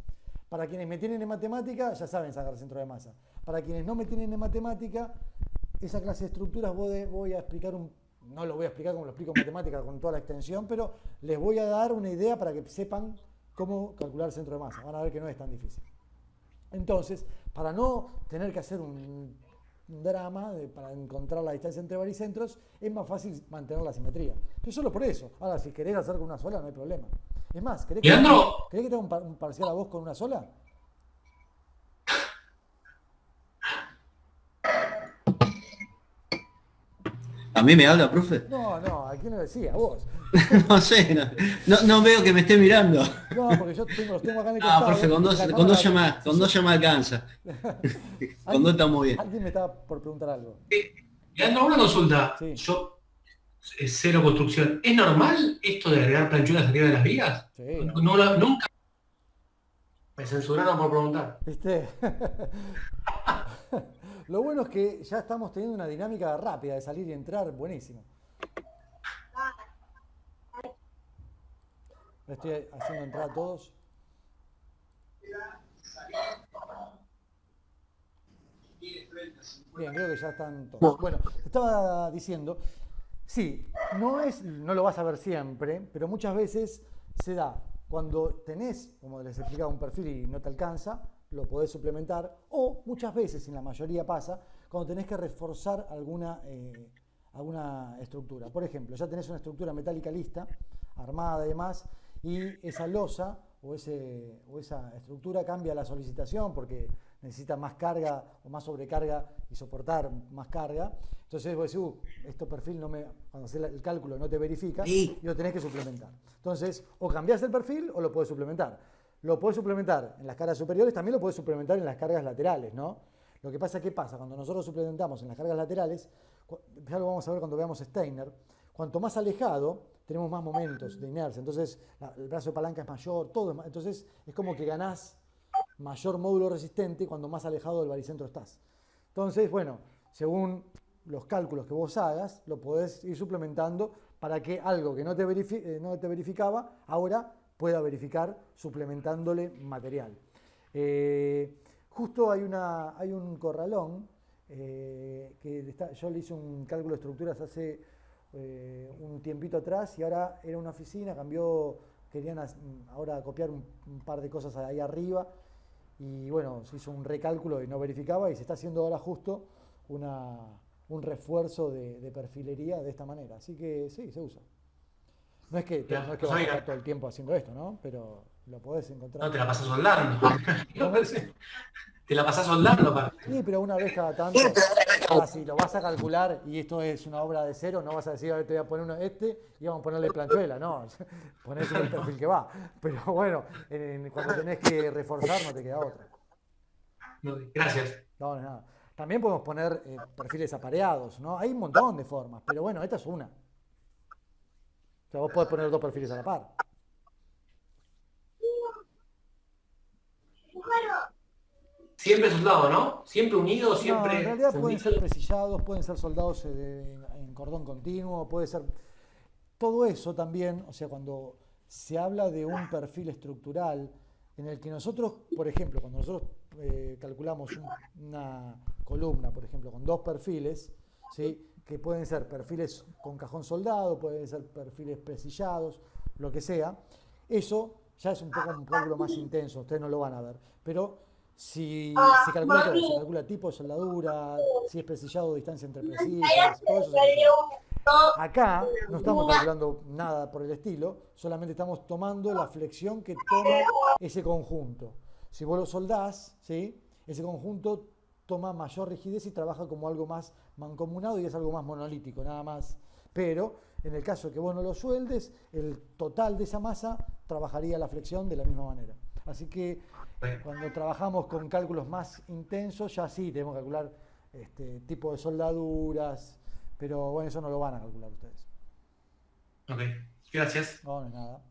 Para quienes me tienen en matemática, ya saben sacar centro de masa. Para quienes no me tienen en matemática, esa clase de estructuras voy a explicar no lo voy a explicar como lo explico en matemática con toda la extensión, pero les voy a dar una idea para que sepan cómo calcular el centro de masa. Van a ver que no es tan difícil. Entonces, para no tener que hacer un drama para encontrar la distancia entre baricentros, es más fácil mantener la simetría. Pero solo por eso. Ahora, si querés hacer con una sola, no hay problema. Es más, ¿querés que te haga un parcial a vos con una sola? ¿A mí me habla, profe? No, ¿a quién le decía? A vos. No sé, no veo que me esté mirando. No, porque yo los tengo acá en el costado. Profe, con dos llamadas alcanza. Con dos está muy bien. Alguien me estaba por preguntar algo. Leandro, una consulta. Sí. Yo, cero construcción. ¿Es normal esto de agregar planchuelas arriba de las vigas? Sí. Nunca. Me censuraron por preguntar. ¿Viste? Lo bueno es que ya estamos teniendo una dinámica rápida de salir y entrar, buenísimo. Le estoy haciendo entrar a todos. Bien, creo que ya están todos. Bueno, te estaba diciendo, sí, no lo vas a ver siempre, pero muchas veces se da. Cuando tenés, como les explicaba, un perfil y no te alcanza, lo podés suplementar, o muchas veces, en la mayoría pasa, cuando tenés que reforzar alguna estructura. Por ejemplo, ya tenés una estructura metálica lista, armada y demás, y esa losa o esa estructura cambia la solicitación porque necesita más carga o más sobrecarga y soportar más carga. Entonces vos decís, este perfil cuando haces el cálculo no te verifica y lo tenés que suplementar. Entonces, o cambiás el perfil o lo podés suplementar. Lo podés suplementar en las cargas superiores, también lo podés suplementar en las cargas laterales, ¿no? Lo que pasa, ¿qué pasa? Cuando nosotros suplementamos en las cargas laterales, ya lo vamos a ver cuando veamos Steiner, cuanto más alejado, tenemos más momentos de inercia. Entonces, el brazo de palanca es mayor, todo es más. Entonces, es como que ganás mayor módulo resistente cuando más alejado del baricentro estás. Entonces, bueno, según los cálculos que vos hagas, lo podés ir suplementando para que algo que no te verificaba, ahora pueda verificar suplementándole material. Justo hay un corralón yo le hice un cálculo de estructuras hace un tiempito atrás y ahora era una oficina, querían ahora copiar un par de cosas ahí arriba y bueno, se hizo un recálculo y no verificaba y se está haciendo ahora justo un refuerzo de perfilería de esta manera, así que sí, se usa. No es que vas a estar todo el tiempo haciendo esto, ¿no? Pero lo podés encontrar. No, te la pasás soldando. Te la pasás soldando, aparte. Sí, pero una vez cada tanto, si lo vas a calcular y esto es una obra de cero, no vas a decir, a ver, te voy a poner y vamos a ponerle planchuela, no, ponés el perfil que va. Pero bueno, cuando tenés que reforzar no te queda otra. No, gracias. No, nada. También podemos poner perfiles apareados, ¿no? Hay un montón de formas, pero bueno, esta es una. O sea, vos podés poner 2 perfiles a la par. Siempre soldado, ¿no? Siempre unidos, siempre... No, en realidad pueden ser presillados, pueden ser soldados en cordón continuo, puede ser... Todo eso también, o sea, cuando se habla de un perfil estructural, en el que nosotros, por ejemplo, cuando nosotros calculamos una columna, por ejemplo, con 2 perfiles, ¿sí? Que pueden ser perfiles con cajón soldado, pueden ser perfiles presillados, lo que sea, eso ya es un poco un cálculo más intenso, ustedes no lo van a ver, pero si se calcula todo, se calcula tipo de soldadura, si es presillado, distancia entre presillas, todo eso se calcula. Acá no estamos calculando nada por el estilo, solamente estamos tomando la flexión que toma ese conjunto. Si vos lo soldás, ¿sí? Ese conjunto toma mayor rigidez y trabaja como algo más mancomunado y es algo más monolítico, nada más. Pero en el caso de que vos no lo sueldes, el total de esa masa trabajaría la flexión de la misma manera. Así que cuando trabajamos con cálculos más intensos, ya sí tenemos que calcular tipo de soldaduras, pero bueno, eso no lo van a calcular ustedes. Ok, gracias. No, no es nada.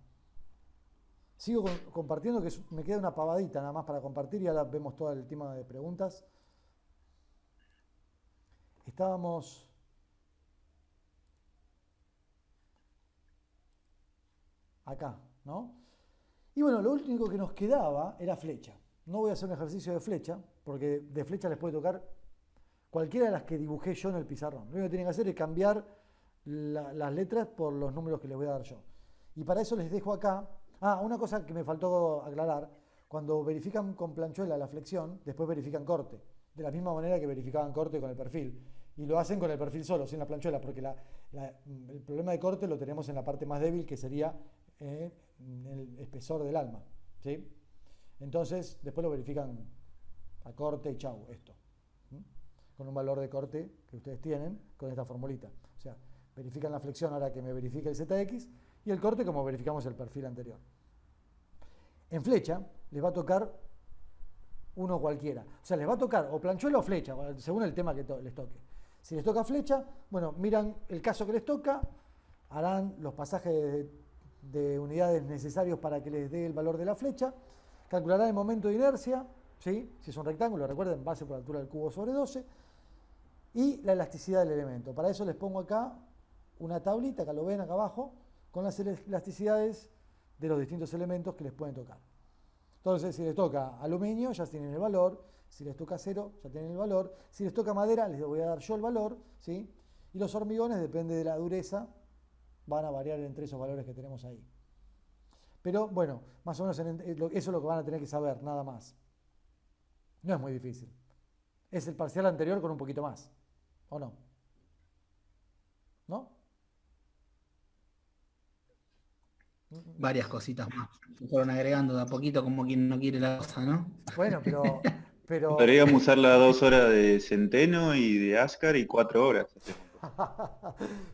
Sigo compartiendo, que me queda una pavadita nada más para compartir y ahora vemos todo el tema de preguntas. Estábamos... acá, ¿no? Y bueno, lo único que nos quedaba era flecha. No voy a hacer un ejercicio de flecha, porque de flecha les puede tocar cualquiera de las que dibujé yo en el pizarrón. Lo único que tienen que hacer es cambiar las letras por los números que les voy a dar yo. Y para eso les dejo acá... una cosa que me faltó aclarar. Cuando verifican con planchuela la flexión, después verifican corte. De la misma manera que verificaban corte con el perfil. Y lo hacen con el perfil solo, sin la planchuela, porque el problema de corte lo tenemos en la parte más débil, que sería el espesor del alma, ¿sí? Entonces, después lo verifican a corte y chau, esto. Con un valor de corte que ustedes tienen, con esta formulita. O sea, verifican la flexión ahora que me verifica el ZX, y el corte como verificamos el perfil anterior. En flecha, les va a tocar uno cualquiera. O sea, les va a tocar o planchuela o flecha, según el tema que les toque. Si les toca flecha, bueno, miran el caso que les toca, harán los pasajes de unidades necesarios para que les dé el valor de la flecha, calcularán el momento de inercia, ¿sí? Si es un rectángulo, recuerden, base por altura del cubo sobre 12, y la elasticidad del elemento. Para eso les pongo acá una tablita, acá lo ven acá abajo, con las elasticidades de los distintos elementos que les pueden tocar. Entonces, si les toca aluminio, ya tienen el valor. Si les toca acero, ya tienen el valor. Si les toca madera, les voy a dar yo el valor, ¿sí? Y los hormigones, depende de la dureza, van a variar entre esos valores que tenemos ahí. Pero, bueno, más o menos eso es lo que van a tener que saber, nada más. No es muy difícil. Es el parcial anterior con un poquito más, ¿o no? ¿No? Varias cositas más. Se fueron agregando de a poquito como quien no quiere la cosa, ¿no? Bueno, pero... Podríamos usar las 2 horas de Centeno y de Ascar y 4 horas.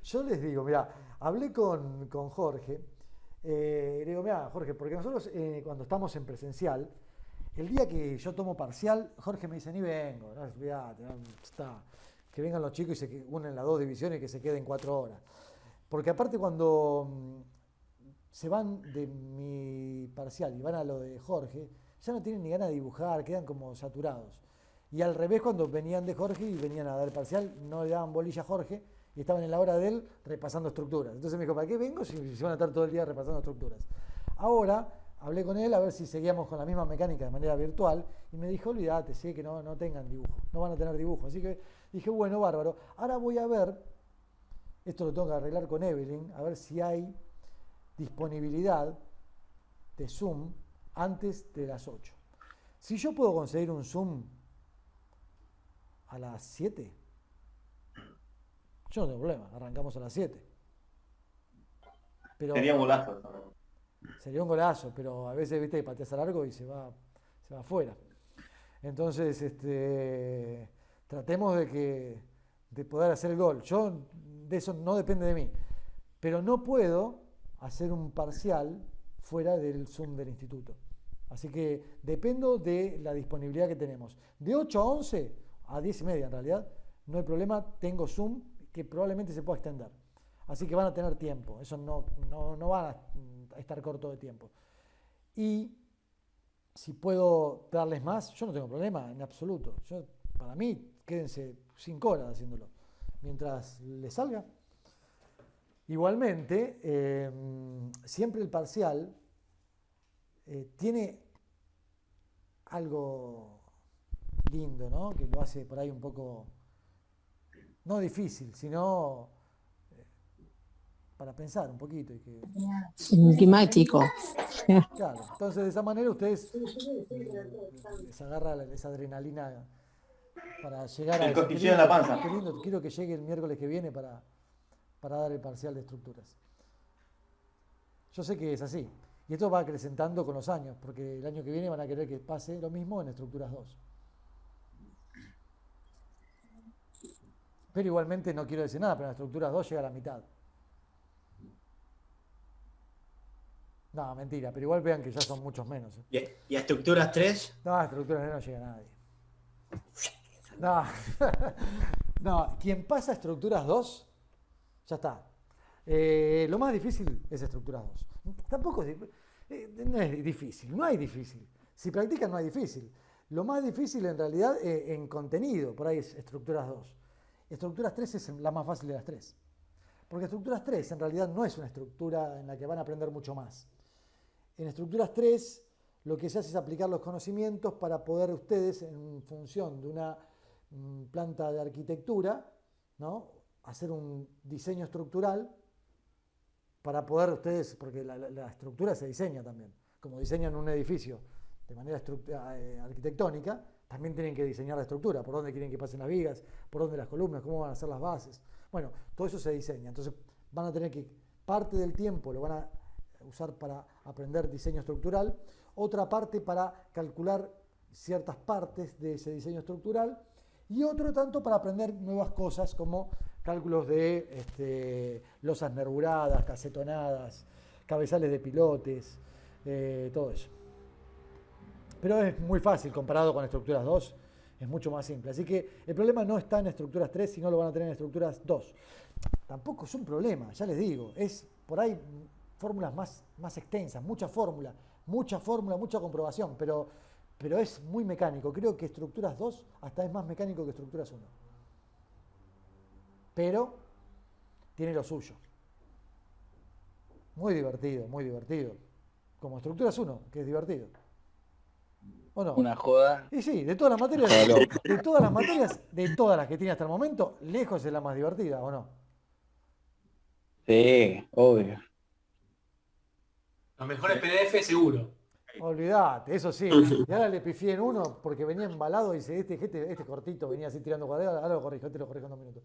Yo les digo, mira, hablé con Jorge, le digo, mira, Jorge, porque nosotros cuando estamos en presencial, el día que yo tomo parcial, Jorge me dice, ni vengo, no, olvidate, no, está, que vengan los chicos y se unen las 2 divisiones y que se queden 4 horas. Porque aparte cuando se van de mi parcial y van a lo de Jorge, ya no tienen ni ganas de dibujar, quedan como saturados. Y al revés, cuando venían de Jorge y venían a dar el parcial, no le daban bolilla a Jorge y estaban en la hora de él repasando estructuras. Entonces me dijo, ¿para qué vengo si van a estar todo el día repasando estructuras? Ahora, hablé con él a ver si seguíamos con la misma mecánica de manera virtual y me dijo, olvídate, sí, que no tengan dibujo, no van a tener dibujo. Así que dije, bueno, bárbaro. Ahora voy a ver, esto lo tengo que arreglar con Evelyn, a ver si hay disponibilidad de Zoom antes de las 8. Si yo puedo conseguir un Zoom a las 7, yo no tengo problema, arrancamos a las 7. Pero Sería un golazo. sería un golazo, pero a veces, viste, pateas a largo y se va afuera. Entonces, tratemos de poder hacer el gol. Yo, de eso no depende de mí. Pero no puedo hacer un parcial fuera del Zoom del instituto. Así que dependo de la disponibilidad que tenemos. De 8 a 11, a 10 y media en realidad, no hay problema, tengo Zoom que probablemente se pueda extender. Así que van a tener tiempo, eso no van a estar corto de tiempo. Y si puedo darles más, yo no tengo problema en absoluto. Para mí, quédense 5 horas haciéndolo, mientras les salga. Igualmente, siempre el parcial tiene algo lindo, ¿no? Que lo hace por ahí un poco, no difícil, sino para pensar un poquito. Y que, Enigmático. claro, entonces de esa manera ustedes les agarra esa adrenalina para llegar a El eso. cosquilleo en la panza. Qué lindo, quiero que llegue el miércoles que viene para dar el parcial de estructuras. Yo sé que es así. Y esto va acrecentando con los años, porque el año que viene van a querer que pase lo mismo en estructuras 2. Pero igualmente no quiero decir nada, pero en estructuras 2 llega a la mitad. No, mentira, pero igual vean que ya son muchos menos. ¿Y a estructuras 3? No, a estructuras 3 no llega nadie. No, no, quien pasa a estructuras 2, ya está. Lo más difícil es estructuras 2. Tampoco no es difícil, no hay difícil. Si practican no hay difícil. Lo más difícil en realidad en contenido, por ahí es estructuras 2. Estructuras 3 es la más fácil de las 3. Porque estructuras 3 en realidad no es una estructura en la que van a aprender mucho más. En estructuras 3 lo que se hace es aplicar los conocimientos para poder ustedes, en función de una planta de arquitectura, ¿no?, hacer un diseño estructural para poder ustedes, porque la estructura se diseña también, como diseñan un edificio de manera arquitectónica, también tienen que diseñar la estructura, por dónde quieren que pasen las vigas, por dónde las columnas, cómo van a ser las bases. Bueno, todo eso se diseña, entonces van a tener que, parte del tiempo lo van a usar para aprender diseño estructural, otra parte para calcular ciertas partes de ese diseño estructural y otro tanto para aprender nuevas cosas como cálculos de losas nervuradas, casetonadas, cabezales de pilotes, todo eso. Pero es muy fácil comparado con estructuras 2, es mucho más simple. Así que el problema no está en estructuras 3, sino lo van a tener en estructuras 2. Tampoco es un problema, ya les digo, es por ahí fórmulas más extensas, mucha fórmula, mucha comprobación, pero es muy mecánico. Creo que estructuras 2 hasta es más mecánico que estructuras 1. Pero tiene lo suyo. Muy divertido, muy divertido. Como estructuras 1, que es divertido. ¿O no? Una joda. Y sí, de todas las materias, de todas las que tiene hasta el momento, lejos es la más divertida, ¿o no? Sí, obvio. Los mejores PDF seguro. Olvídate, eso sí. Y ahora le pifié en uno porque venía embalado y dice, este cortito venía así tirando cuadrados, ahora lo corrijo, en 2 minutos.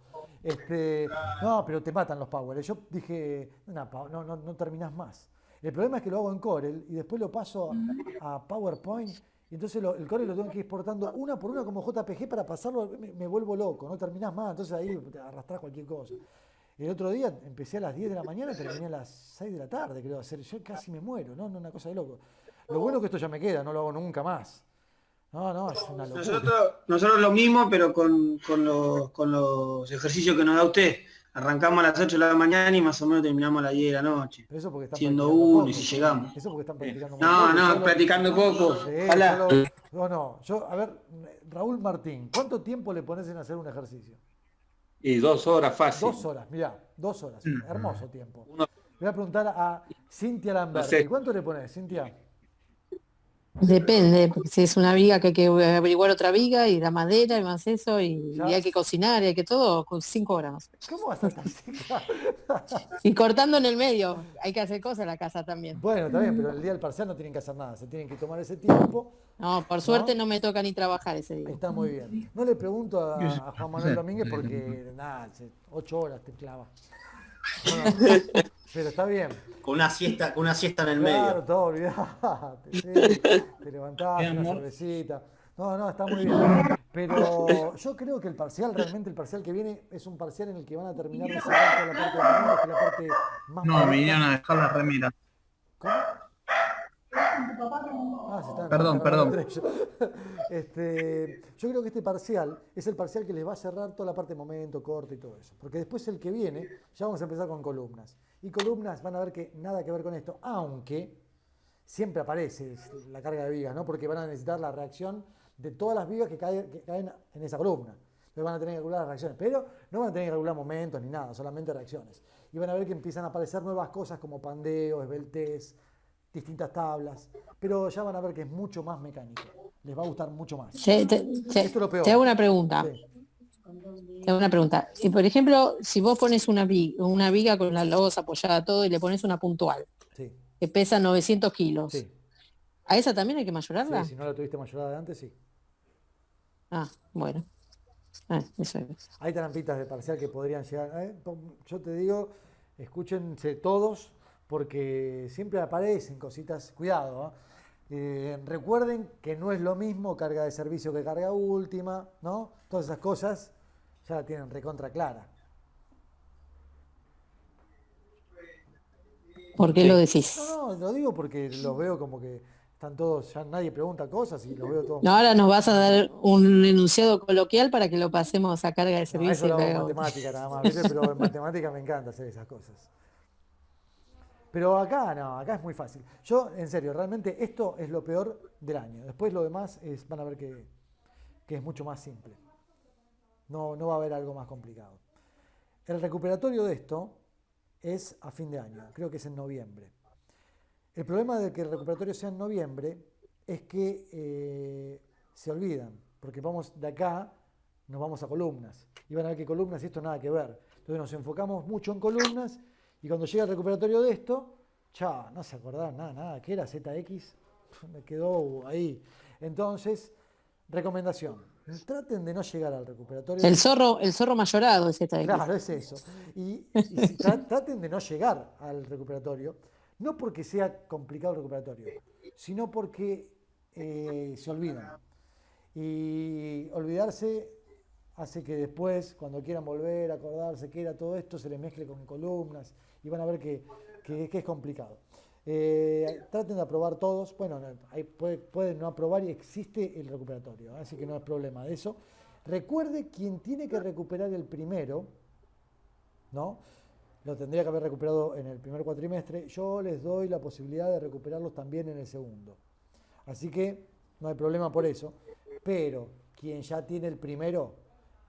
No, pero te matan los Power. Yo dije, no terminás más. El problema es que lo hago en Corel y después lo paso a PowerPoint y entonces el Corel lo tengo que ir exportando una por una como JPG para pasarlo, me vuelvo loco, no terminás más, entonces ahí te arrastrás cualquier cosa. El otro día empecé a las 10 de la mañana y terminé a las 6 de la tarde, creo hacer. Yo casi me muero, ¿no? Una cosa de loco. Lo bueno es que esto ya me queda, no lo hago nunca más. No, es una locura. Nosotros lo mismo, pero con los ejercicios que nos da usted. Arrancamos a las 8 de la mañana y más o menos terminamos a las 10 de la noche. Pero eso porque están siendo practicando uno poco. y si llegamos. Eso porque están practicando No, practicando poco. Sí, Ojalá. Yo, a ver, Raúl Martín, ¿cuánto tiempo le pones en hacer un ejercicio? Y 2 horas fácil. 2 horas, mirá, 2 horas. Hermoso tiempo. Voy a preguntar a Cintia Lamberti. No sé. ¿Cuánto le pones, Cintia? Depende, porque si es una viga que hay que averiguar otra viga y la madera y más eso y hay que cocinar y hay que todo con 5 horas más. ¿Cómo vas a estar así? Y cortando en el medio, hay que hacer cosas en la casa también. Bueno, está bien, pero el día del parcial no tienen que hacer nada, se tienen que tomar ese tiempo. No, por suerte no me toca ni trabajar ese día. Está muy bien. No le pregunto a Juan Manuel Domínguez porque, nada, 8 horas te clava. No, pero está bien. Con una siesta en el Claro, medio. todo, olvidate. Sí, te levantás, una cervecita. No, está muy bien. Pero yo creo que realmente el parcial que viene, es un parcial en el que van a terminar de cerrar toda la parte de momentos, que es la parte más No, molesta. me vinieron a dejar las remeras. ¿Cómo? Se están Perdón. cargando entre ellos. Yo creo que este parcial es el parcial que les va a cerrar toda la parte de momento, corte y todo eso. Porque después el que viene, ya vamos a empezar con columnas. Y columnas van a ver que nada que ver con esto, aunque siempre aparece la carga de vigas, ¿no? Porque van a necesitar la reacción de todas las vigas que caen en esa columna. Entonces van a tener que calcular las reacciones, pero no van a tener que calcular momentos ni nada, solamente reacciones. Y van a ver que empiezan a aparecer nuevas cosas como pandeo, esbeltez, distintas tablas, pero ya van a ver que es mucho más mecánico. Les va a gustar mucho más. Esto es lo peor. Te hago una pregunta. Sí. Te hago una pregunta. Si por ejemplo, si vos pones una viga con la losa apoyada todo y le pones una puntual, Sí. que pesa 900 kilos, Sí. ¿a esa también hay que mayorarla? Sí, si no la tuviste mayorada de antes, sí. Ah, bueno. Eso es. Hay trampitas de parcial que podrían llegar. Yo te digo, escúchense todos, porque siempre aparecen cositas. Cuidado, recuerden que no es lo mismo carga de servicio que carga última, ¿no? Todas esas cosas ya la tienen recontra clara. ¿Por qué lo decís? No, lo digo porque los veo como que están todos, ya nadie pregunta cosas y los veo todos. No, ahora nos vas a dar un enunciado coloquial para que lo pasemos a carga de No, servicio. eso lo hago en luego. matemática nada más, ¿viste? Pero en matemática me encanta hacer esas cosas. Pero acá no, acá es muy fácil. Yo, en serio, realmente esto es lo peor del año. Después lo demás van a ver que es mucho más simple. No va a haber algo más complicado. El recuperatorio de esto es a fin de año, creo que es en noviembre. El problema de que el recuperatorio sea en noviembre es que se olvidan, porque vamos de acá, nos vamos a columnas. Y van a ver que columnas y esto nada que ver. Entonces nos enfocamos mucho en columnas y cuando llega el recuperatorio de esto, chao, no se acordaban nada. ¿Qué era ZX? Me quedó ahí. Entonces, recomendación. Traten de no llegar al recuperatorio. El zorro mayorado es esta de aquí. Claro, es eso. Y traten de no llegar al recuperatorio, no porque sea complicado el recuperatorio, sino porque se olvidan. Y olvidarse hace que después, cuando quieran volver a acordarse que era todo esto, se les mezcle con columnas y van a ver que es complicado. Traten de aprobar todos. Bueno, pueden no aprobar y existe el recuperatorio, así que no es problema de eso. Recuerde, quien tiene que recuperar el primero, ¿no? Lo tendría que haber recuperado en el primer cuatrimestre. Yo les doy la posibilidad de recuperarlos también en el segundo. Así que no hay problema por eso. Pero quien ya tiene el primero,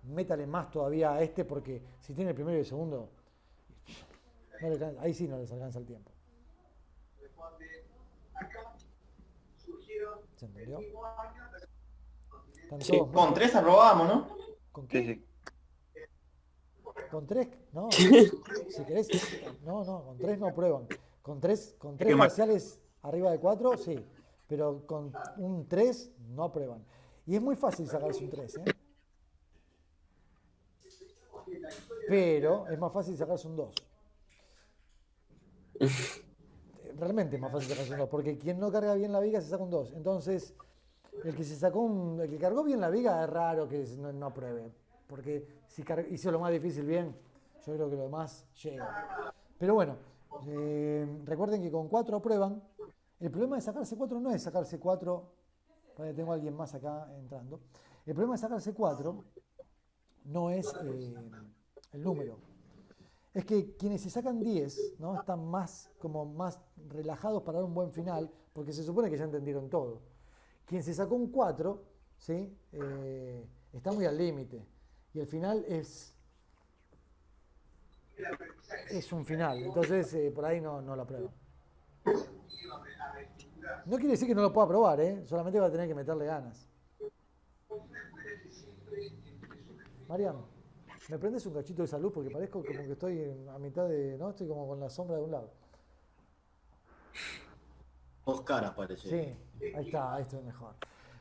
métale más todavía a este, porque si tiene el primero y el segundo, ahí sí no les alcanza el tiempo. ¿Se entendió? Sí, con 3 aprobamos, ¿no? ¿Con qué? Sí. Con 3, no. Si querés, no, con 3 no aprueban. Con 3 parciales arriba de 4, sí. Pero con un 3 no aprueban. Y es muy fácil sacarse un 3, ¿eh? Pero es más fácil sacarse un 2. Realmente es más fácil sacarse un 2, porque quien no carga bien la viga se saca un 2. Entonces, el que cargó bien la viga es raro que no apruebe. Porque si hizo lo más difícil bien, yo creo que lo demás llega. Pero bueno, recuerden que con 4 aprueban. El problema de sacarse 4 no es sacarse 4. Tengo a alguien más acá entrando. El problema de sacarse 4 no es el número. Es que quienes se sacan 10, ¿no? Están más relajados para dar un buen final, porque se supone que ya entendieron todo. Quien se sacó un 4, ¿sí? Está muy al límite. Y el final es un final. Entonces, por ahí no lo aprueban. No quiere decir que no lo pueda probar, solamente va a tener que meterle ganas. Mariam, ¿me prendes un cachito de salud? Porque parezco como que estoy a mitad de... ¿no? Estoy como con la sombra de un lado. Dos caras parece. Sí, ahí está, ahí estoy mejor.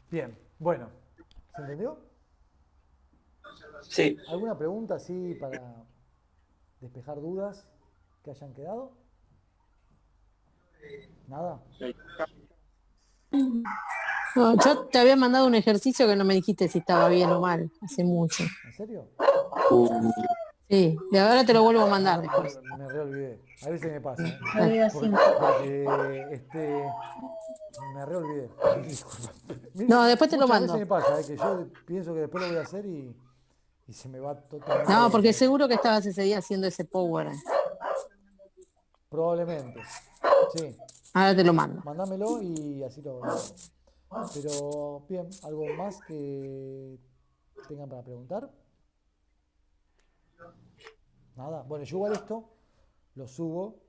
Bien, bueno, ¿se entendió? Sí. ¿Alguna pregunta así para despejar dudas que hayan quedado? ¿Nada? No, yo te había mandado un ejercicio que no me dijiste si estaba bien o mal, hace mucho. ¿En serio? Sí, y ahora te lo vuelvo a mandar después. Me reolvidé. A veces me pasa. Porque me reolvidé. No, después te lo Muchas mando. veces me pasa, que yo pienso que después lo voy a hacer y se me va totalmente. No, porque seguro que estabas ese día haciendo ese power. Probablemente. Sí. Ahora te lo mando. Mándamelo y así lo hago. Pero bien, ¿algo más que tengan para preguntar? Nada. Bueno, yo igual esto lo subo,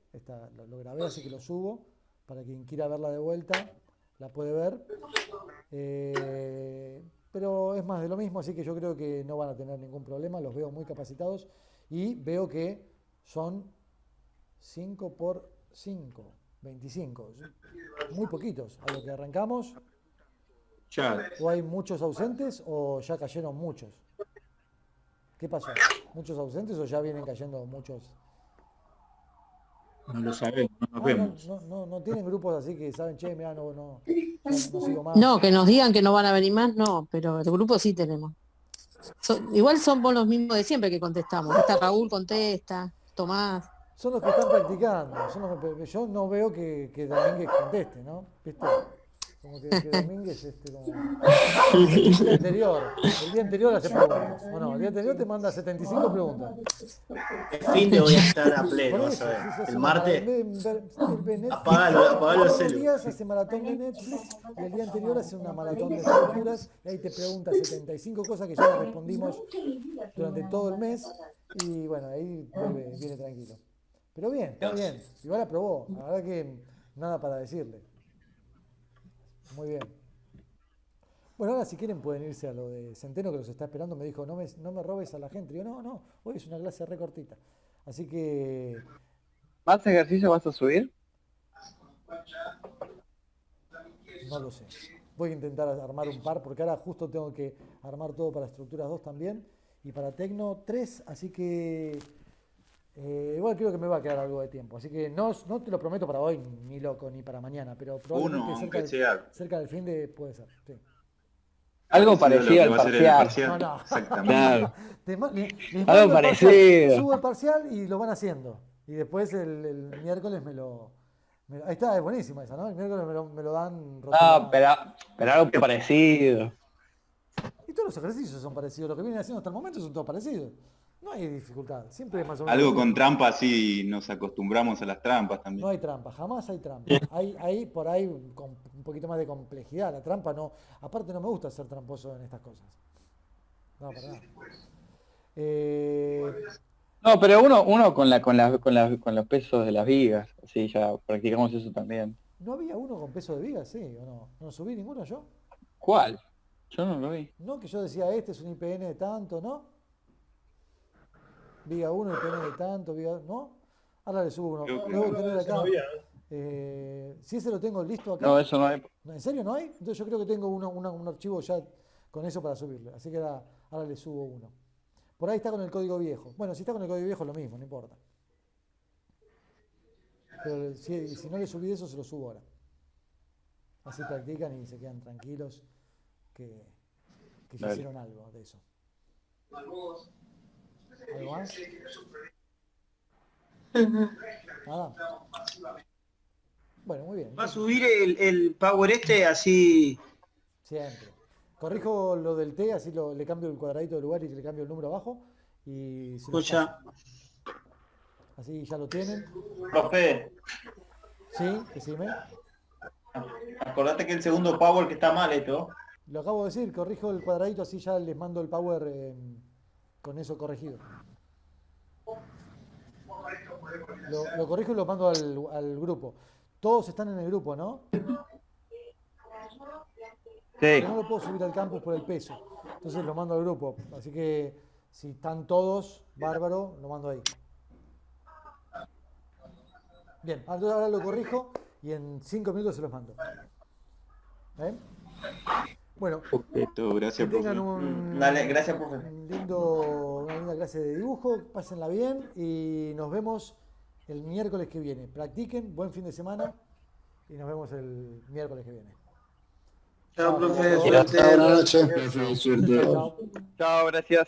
lo grabé, así que lo subo, para quien quiera verla de vuelta, la puede ver. Pero es más de lo mismo, así que yo creo que no van a tener ningún problema, los veo muy capacitados y veo que son 5 por 5, 25, muy poquitos a lo que arrancamos. ¿O hay muchos ausentes o ya cayeron muchos? ¿Qué pasó? ¿Muchos ausentes o ya vienen cayendo muchos? No lo sabemos, no nos vemos. No tienen grupos así que saben, che, mira, no sigo más. No, que nos digan que no van a venir más, no, pero el grupo sí tenemos. Igual somos los mismos de siempre que contestamos. Está Raúl contesta, Tomás. Son los que están practicando. Yo no veo que Domínguez conteste, ¿no? ¿Viste? Como que Domínguez como... el día anterior hace preguntas. Bueno, el día anterior te manda 75 preguntas. El fin de voy a estar a pleno, vas a ver. El martes. Apagalo el celu. Días hace maratón de Netflix y el día anterior hace una maratón de estructuras y ahí te pregunta 75 cosas que ya le respondimos durante todo el mes y bueno, ahí viene tranquilo. Pero bien, está bien. Igual aprobó. La verdad que nada para decirle. Muy bien. Bueno, ahora si quieren pueden irse a lo de Centeno que los está esperando. Me dijo, no me robes a la gente. Y yo, no, hoy es una clase re cortita. Así que... ¿Más ejercicio vas a subir? No lo sé. Voy a intentar armar un par porque ahora justo tengo que armar todo para Estructuras 2 también y para Tecno 3. Así que... igual creo que me va a quedar algo de tiempo, así que no te lo prometo para hoy, ni loco, ni para mañana, pero probablemente cerca del fin de puede ser. Sí. Algo parecido al parcial. No. Exactamente. Claro. Algo parecido. Subo el parcial y lo van haciendo. Y después el miércoles ahí está, es buenísima esa, ¿no? El miércoles me lo dan rotulado. No, pero algo parecido. Y todos los ejercicios son parecidos. Lo que vienen haciendo hasta el momento son todos parecidos. No hay dificultad, siempre es más o menos. Algo con trampa, así nos acostumbramos a las trampas también. No hay trampa, jamás hay trampa. Hay por ahí con un poquito más de complejidad. La trampa no. Aparte no me gusta ser tramposo en estas cosas. No, para nada. No, pero uno con los pesos de las vigas, así ya practicamos eso también. ¿No había uno con peso de vigas, sí o no? ¿No subí ninguno yo? ¿Cuál? Yo no lo vi. No, que yo decía, este es un IPN de tanto, ¿no? Viga 1, IPN de tanto, Viga... ¿No? Ahora le subo uno. Debo tener acá. Si ese lo tengo listo acá. No, eso no hay. ¿En serio no hay? Entonces yo creo que tengo un archivo ya con eso para subirle. Así que ahora le subo uno. Por ahí está con el código viejo. Bueno, si está con el código viejo es lo mismo, no importa. Pero si no le subí eso, se lo subo ahora. Así practican y se quedan tranquilos que ya hicieron algo de eso. ¿Algo más? Nada. Bueno, muy bien. ¿Va a subir el Power así? Siempre. Corrijo lo del T, así le cambio el cuadradito de lugar y le cambio el número abajo. Y así ya lo tienen. Profe. Sí, decime. Acordate que el segundo Power que está mal esto. Lo acabo de decir, corrijo el cuadradito, así ya les mando el Power con eso corregido. Lo corrijo y lo mando al grupo. Todos están en el grupo, ¿no? Pero no lo puedo subir al campus por el peso. Entonces lo mando al grupo. Así que si están todos, bárbaro, lo mando ahí. Bien, ahora lo corrijo y en 5 minutos se los mando. Bueno, Perfecto, gracias, que tengan profe. Dale, gracias, profe. una linda clase de dibujo, pásenla bien y nos vemos el miércoles que viene. Practiquen, buen fin de semana y nos vemos el miércoles que viene. Chao, profe. Buenas noches, profe, suerte. Chao. Chao, gracias.